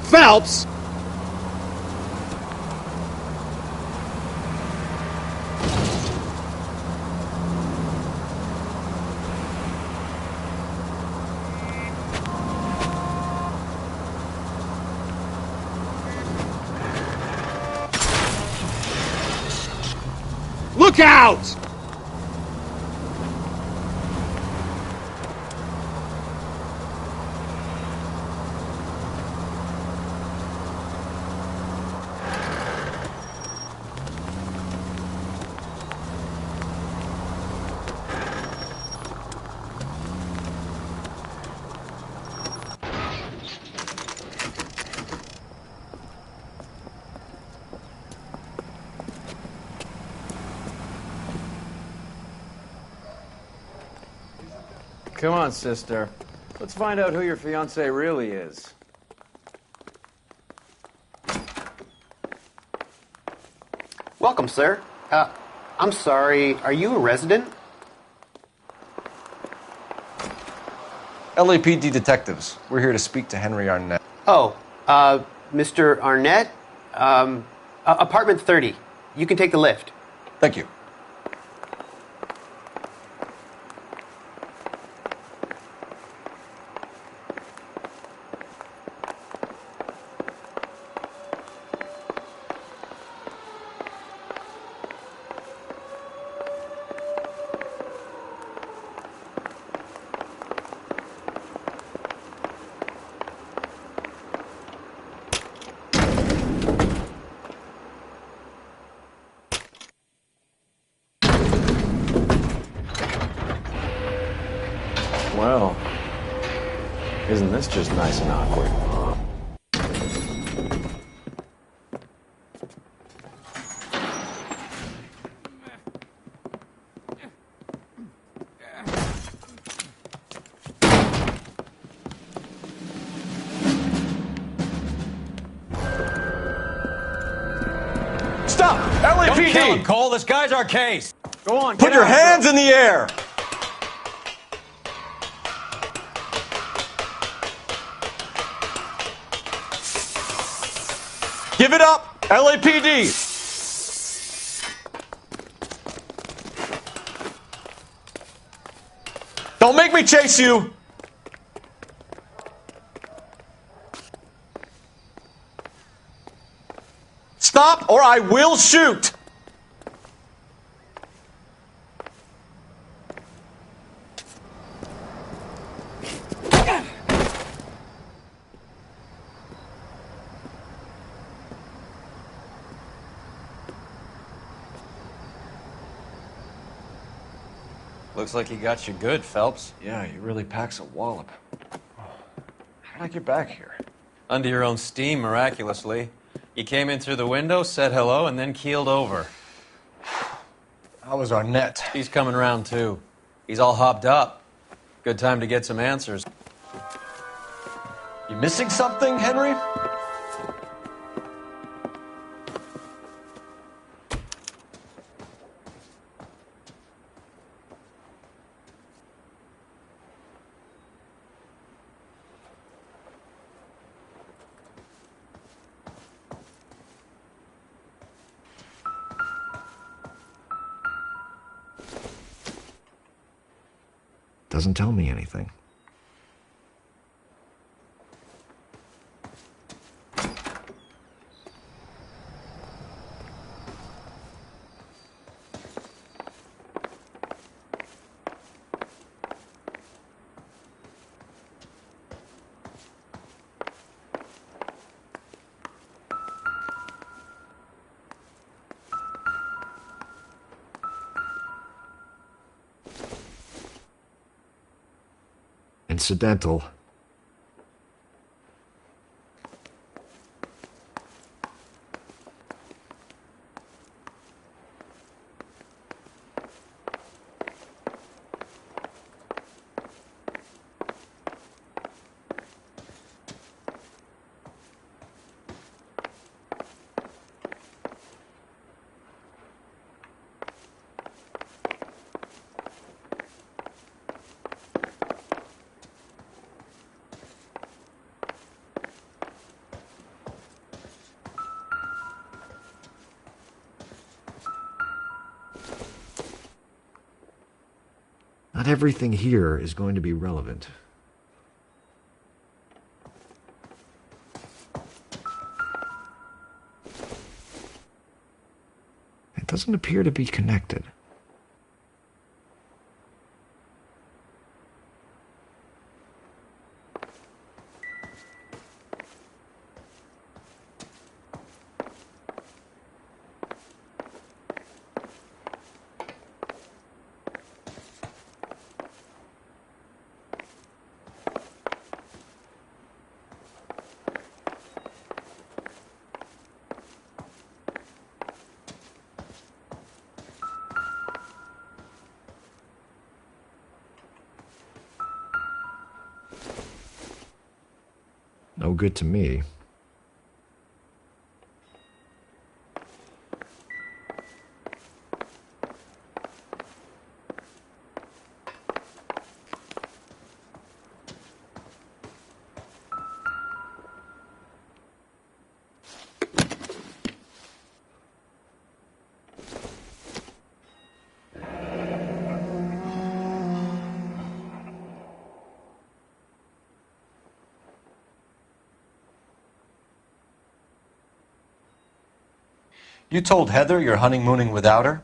Phelps! Look out! Come on, sister. Let's find out who your fiancé really is. Welcome, sir. I'm sorry, are you a resident? LAPD detectives. We're here to speak to Henry Arnett. Oh, Mr. Arnett? Apartment 30. You can take the lift. Thank you. Well, isn't this just nice and awkward? Stop! LAPD! Don't kill him, Cole. This guy's our case. Go on, Put get your after hands him. in the air! Give it up! LAPD! Don't make me chase you! Stop or I will shoot! Looks like he got you good, Phelps. Yeah, he really packs a wallop. How'd I get back here? Under your own steam, miraculously. You came in through the window, said hello, and then keeled over. How was Arnett? He's coming around, too. He's all hopped up. Good time to get some answers. You missing something, Henry? Doesn't tell me anything. Incidental. Not everything here is going to be relevant. It doesn't appear to be connected. No good to me. You told Heather you're honeymooning without her?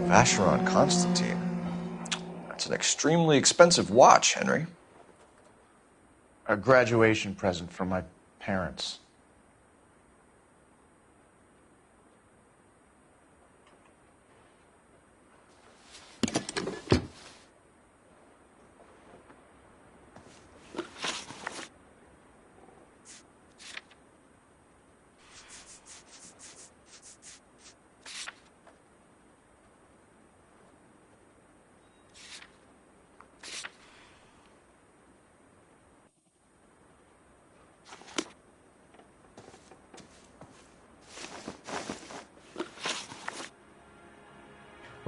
Vacheron Constantine. That's an extremely expensive watch, Henry. A graduation present from my parents.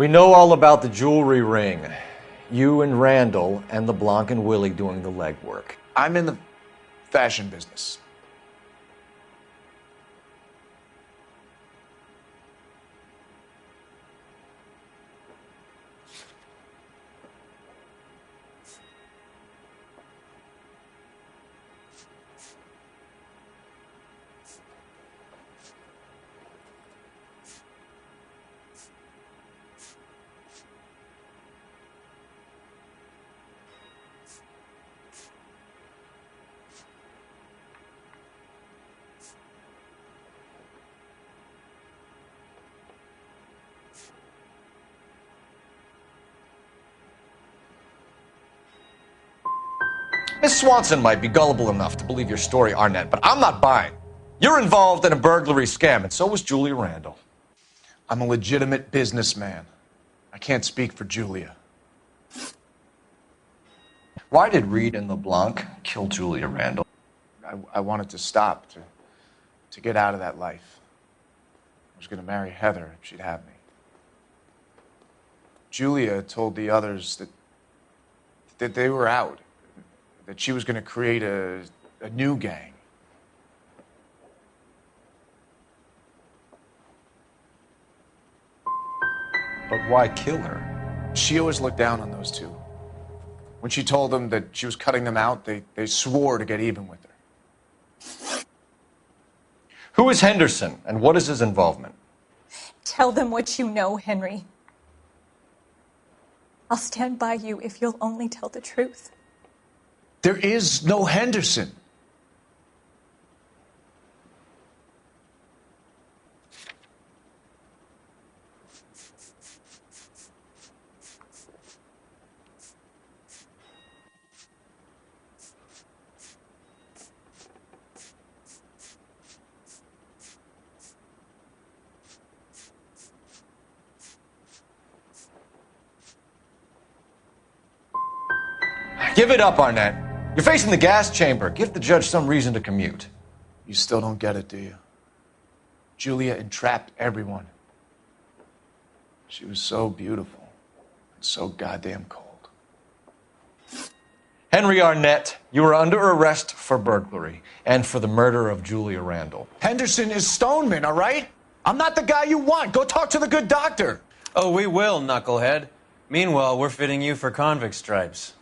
We know all about the jewelry ring. You and Randall and LeBlanc and Willie doing the legwork. I'm in the fashion business. Miss Swanson might be gullible enough to believe your story, Arnett, but I'm not buying. You're involved in a burglary scam, and so was Julia Randall. I'm a legitimate businessman. I can't speak for Julia. Why did Reed and LeBlanc kill Julia Randall? I wanted to stop, to get out of that life. I was going to marry Heather if she'd have me. Julia told the others that they were out, that she was going to create a new gang. But why kill her? She always looked down on those two. When she told them that she was cutting them out, they swore to get even with her. Who is Henderson, and what is his involvement? Tell them what you know, Henry. I'll stand by you if you'll only tell the truth. There is no Henderson. Give it up, Arnett. You're facing the gas chamber. Give the judge some reason to commute. You still don't get it, do you? Julia entrapped everyone. She was so beautiful and so goddamn cold. Henry Arnett, you are under arrest for burglary and for the murder of Julia Randall. Henderson is Stoneman, all right? I'm not the guy you want. Go talk to the good doctor. Oh, we will, knucklehead. Meanwhile, we're fitting you for convict stripes.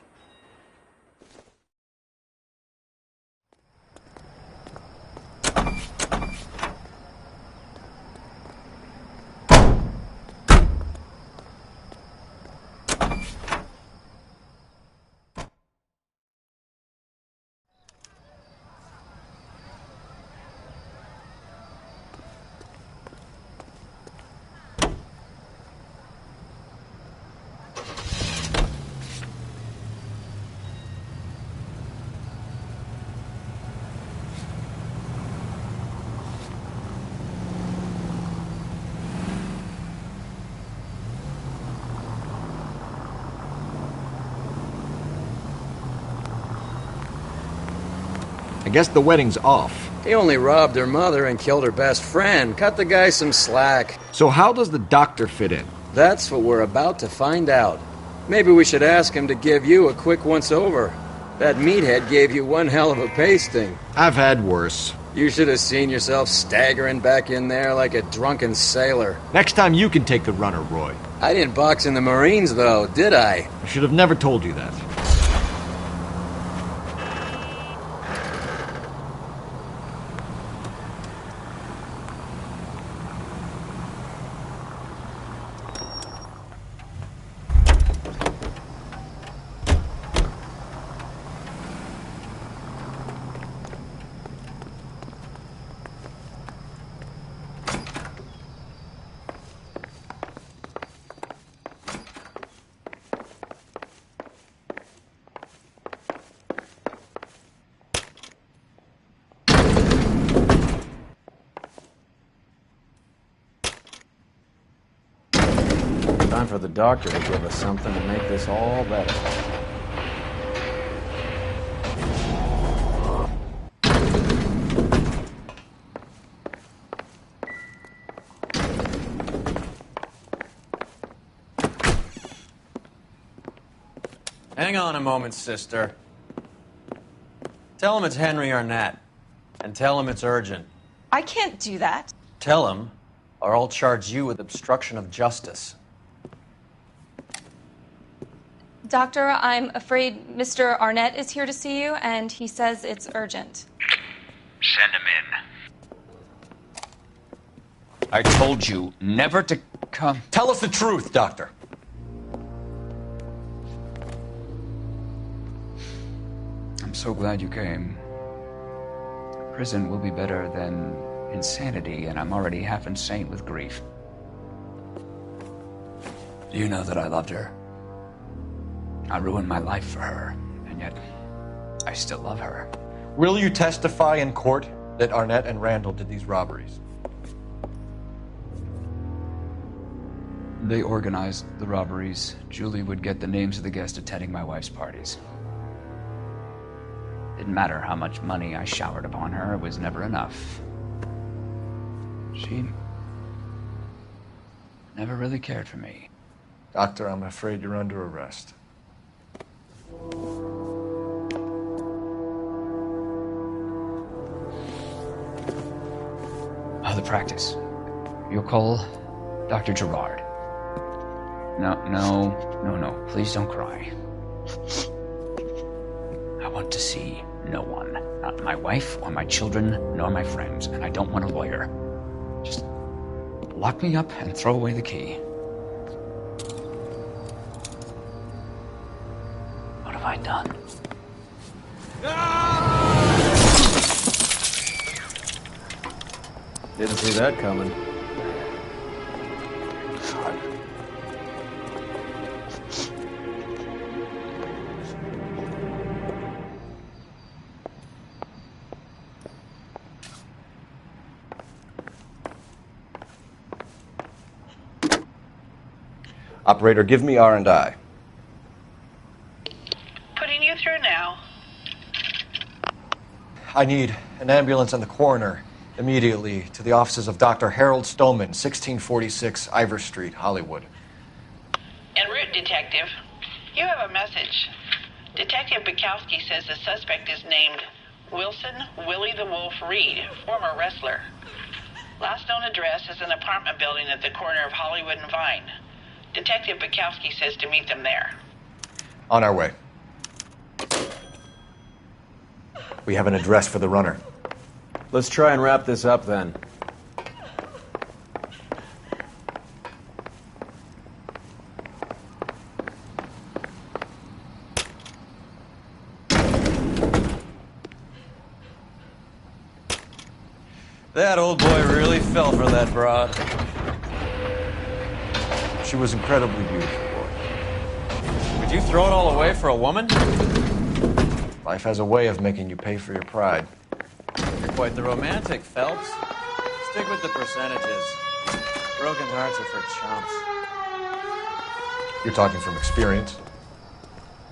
I guess the wedding's off. He only robbed her mother and killed her best friend. Cut the guy some slack. So how does the doctor fit in? That's what we're about to find out. Maybe we should ask him to give you a quick once-over. That meathead gave you one hell of a pasting. I've had worse. You should have seen yourself staggering back in there like a drunken sailor. Next time you can take the runner, Roy. I didn't box in the Marines, though, did I? I should have never told you that. Time for the doctor to give us something to make this all better. Hang on a moment, sister. Tell him it's Henry Arnett. And tell him it's urgent. I can't do that. Tell him, or I'll charge you with obstruction of justice. Doctor, I'm afraid Mr. Arnett is here to see you, and he says it's urgent. Send him in. I told you never to come. Tell us the truth, Doctor. I'm so glad you came. Prison will be better than insanity, and I'm already half insane with grief. You know that I loved her. I ruined my life for her, and yet I still love her. Will you testify in court that Arnett and Randall did these robberies? They organized the robberies. Julie would get the names of the guests attending my wife's parties. Didn't matter how much money I showered upon her, it was never enough. She never really cared for me. Doctor, I'm afraid you're under arrest. The practice. You'll call Dr. Gerard. No. Please don't cry. I want to see no one. Not my wife or my children, nor my friends. And I don't want a lawyer. Just lock me up and throw away the key. What have I done? Didn't see that coming. Operator, give me R&I. Putting you through now. I need an ambulance and the coroner immediately to the offices of Dr. Harold Stoneman, 1646 Ivor Street, Hollywood. En route, Detective. You have a message. Detective Bukowski says the suspect is named Wilson Willie the Wolf Reed, former wrestler. Last known address is an apartment building at the corner of Hollywood and Vine. Detective Bukowski says to meet them there. On our way. We have an address for the runner. Let's try and wrap this up then. That old boy really fell for that broad. She was incredibly beautiful. Would you throw it all away for a woman? Life has a way of making you pay for your pride. You're quite the romantic, Phelps. Stick with the percentages. Broken hearts are for chumps. You're talking from experience.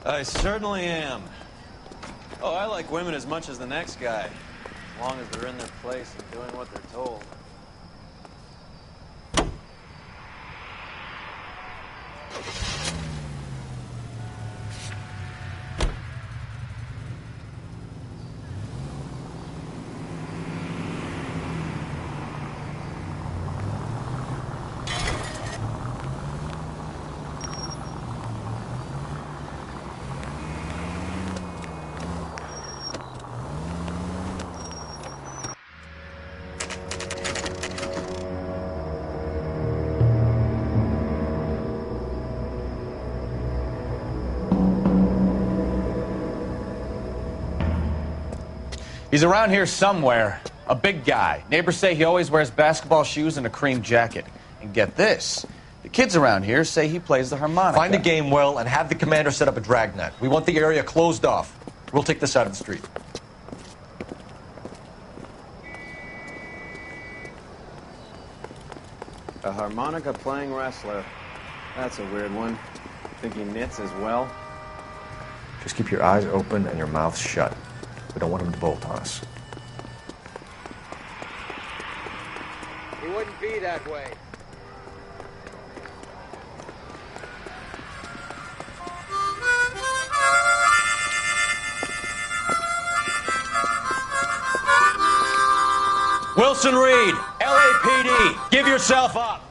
I certainly am. Oh, I like women as much as the next guy. As long as they're in their place and doing what they're told. He's around here somewhere. A big guy. Neighbors say he always wears basketball shoes and a cream jacket. And get this. The kids around here say he plays the harmonica. Find a game well and have the commander set up a dragnet. We want the area closed off. We'll take this side of the street. A harmonica playing wrestler. That's a weird one. Think he knits as well? Just keep your eyes open and your mouth shut. We don't want him to bolt on us. He wouldn't be that way. Wilson Reed, LAPD, give yourself up.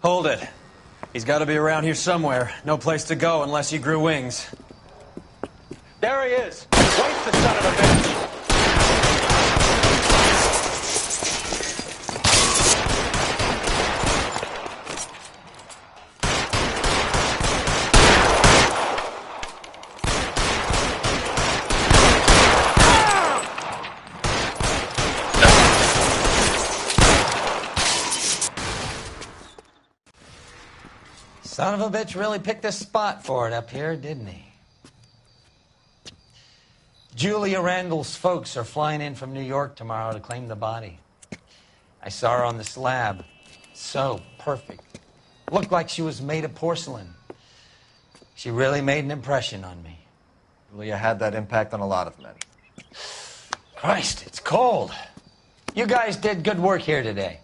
Hold it. He's got to be around here somewhere. No place to go unless he grew wings. There he is! Wait, the son of a bitch! Son of a bitch really picked a spot for it up here, didn't he? Julia Randall's folks are flying in from New York tomorrow to claim the body. I saw her on the slab. So perfect. Looked like she was made of porcelain. She really made an impression on me. Julia had that impact on a lot of men. Christ, it's cold. You guys did good work here today.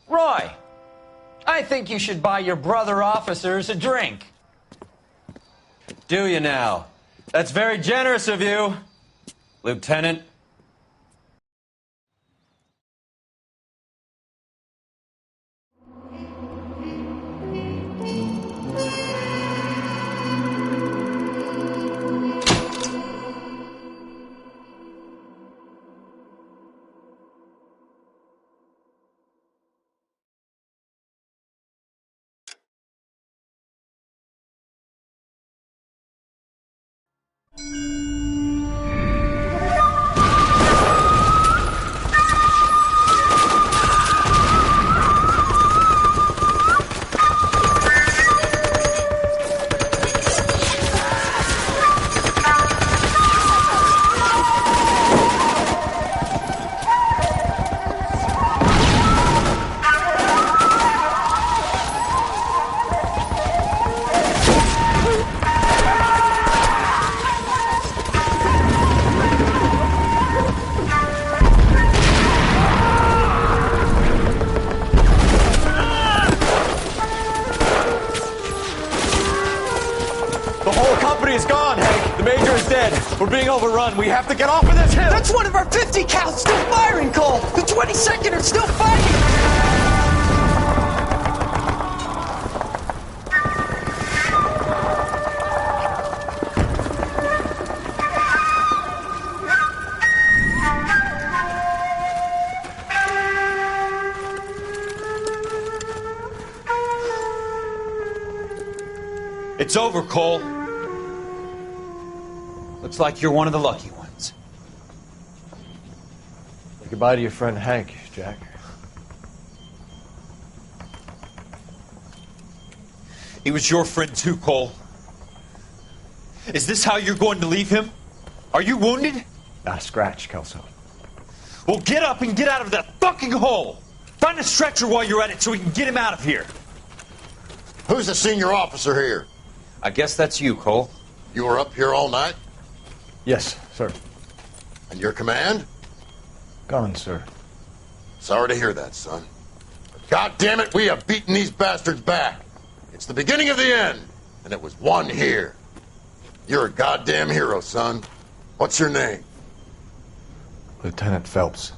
Roy, I think you should buy your brother officers a drink. Do you now? That's very generous of you, Lieutenant. We're being overrun. We have to get off of this hill. That's one of our 50 cals still firing, Cole. The 22nd are still fighting. It's over, Cole. Looks like you're one of the lucky ones. Say goodbye to your friend Hank, Jack. He was your friend too, Cole. Is this how you're going to leave him? Are you wounded? Not a scratch, Kelso. Well, get up and get out of that fucking hole! Find a stretcher while you're at it so we can get him out of here. Who's the senior officer here? I guess that's you, Cole. You were up here all night? Yes, sir. And your command? Gone, sir. Sorry to hear that, son. But God damn it, we have beaten these bastards back. It's the beginning of the end, and it was one here. You're a goddamn hero, son. What's your name? Lieutenant Phelps,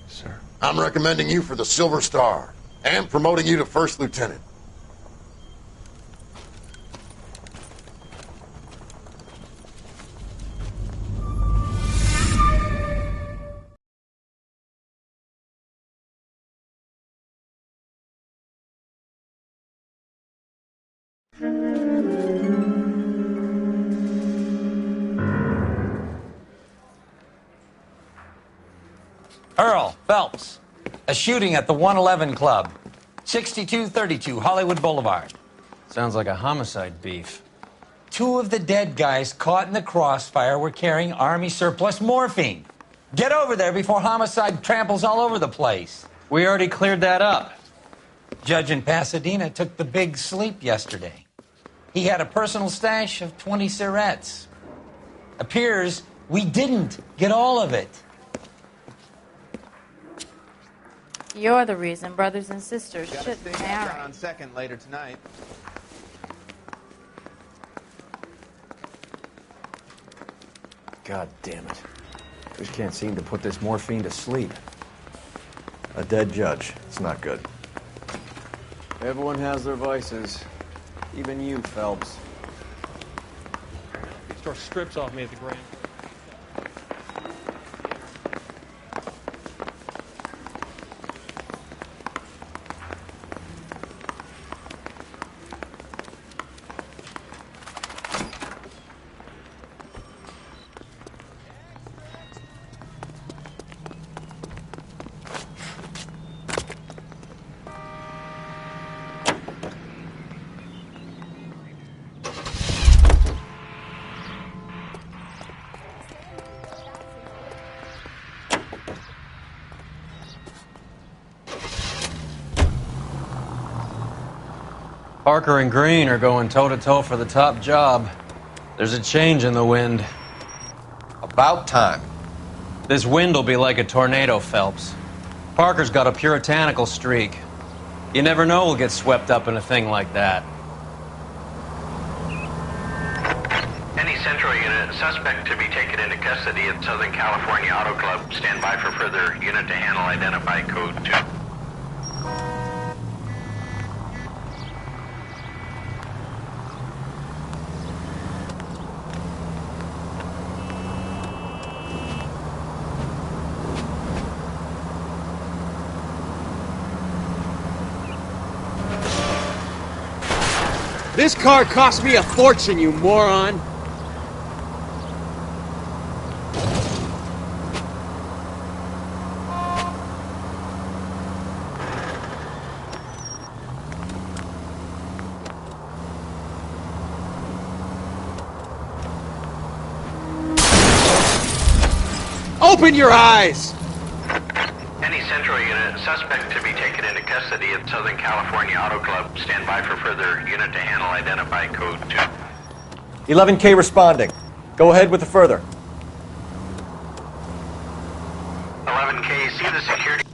sir. I'm recommending you for the Silver Star and promoting you to first lieutenant. Earl Phelps, a shooting at the 111 Club, 6232 Hollywood Boulevard. Sounds like a homicide beef. 2 of the dead guys caught in the crossfire were carrying Army surplus morphine. Get over there before homicide tramples all over the place. We already cleared that up. Judge in Pasadena took the big sleep yesterday. He had a personal stash of 20 cigarettes. Appears we didn't get all of it. You're the reason brothers and sisters Got a shouldn't thing marry. on second later tonight. God damn it. Just can't seem to put this morphine to sleep. A dead judge. It's not good. Everyone has their vices. Even you, Phelps. He tore strips off me at the Grand. Parker and Green are going toe-to-toe for the top job. There's a change in the wind. About time. This wind will be like a tornado, Phelps. Parker's got a puritanical streak. You never know we'll get swept up in a thing like that. Any Central Unit, suspect to be taken into custody at Southern California Auto Club. Stand by for further unit to handle. Identify code 2. This car cost me a fortune, you moron! Open your eyes! Any Central Unit, suspect to be taken into custody at Southern California Auto Club. Stand by for further unit to handle. Identify code 2. 11K responding. Go ahead with the further. 11K, see the security.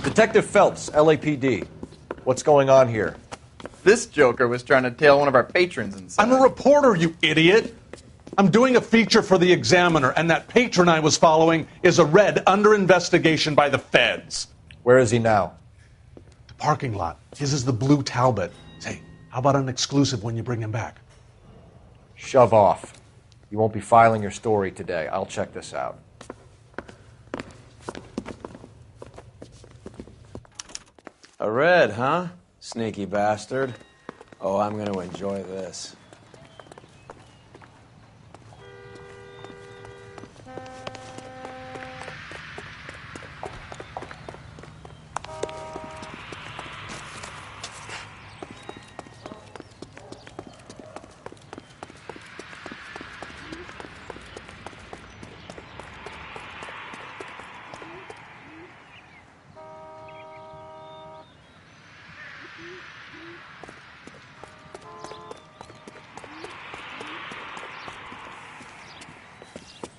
Detective Phelps, LAPD. What's going on here? This joker was trying to tail one of our patrons inside. I'm a reporter, you idiot. I'm doing a feature for the Examiner, and that patron I was following is a red under investigation by the feds. Where is he now? The parking lot. His is the blue Talbot. Say, how about an exclusive when you bring him back? Shove off. You won't be filing your story today. I'll check this out. A red, huh? Sneaky bastard. Oh, I'm going to enjoy this.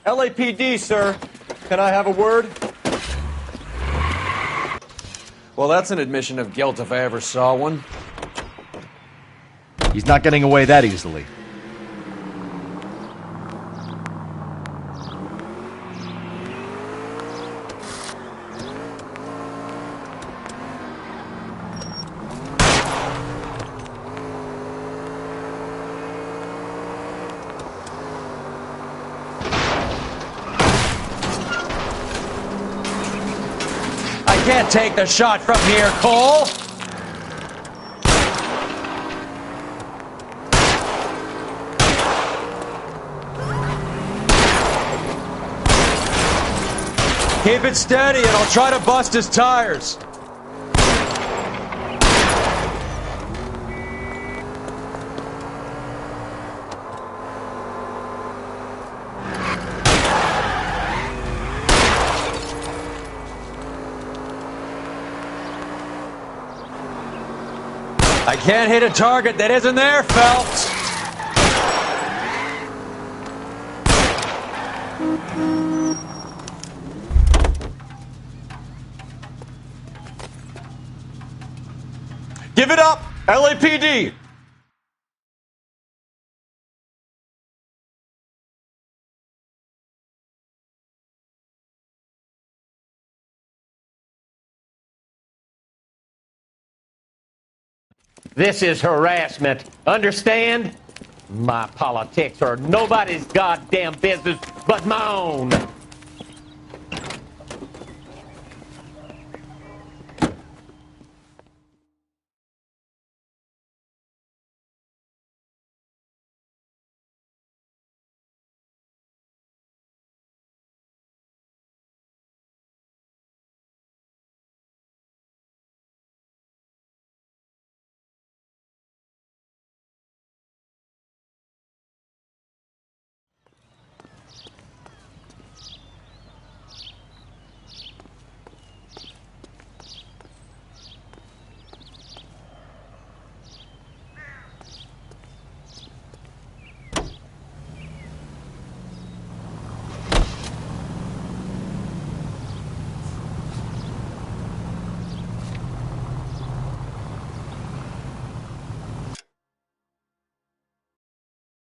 LAPD, sir. Can I have a word? Well, that's an admission of guilt if I ever saw one. He's not getting away that easily. can't take the shot from here, Cole! Keep it steady and I'll try to bust his tires. I can't hit a target that isn't there, Phelps. Give it up, LAPD! This is harassment. Understand? My politics are nobody's goddamn business but my own.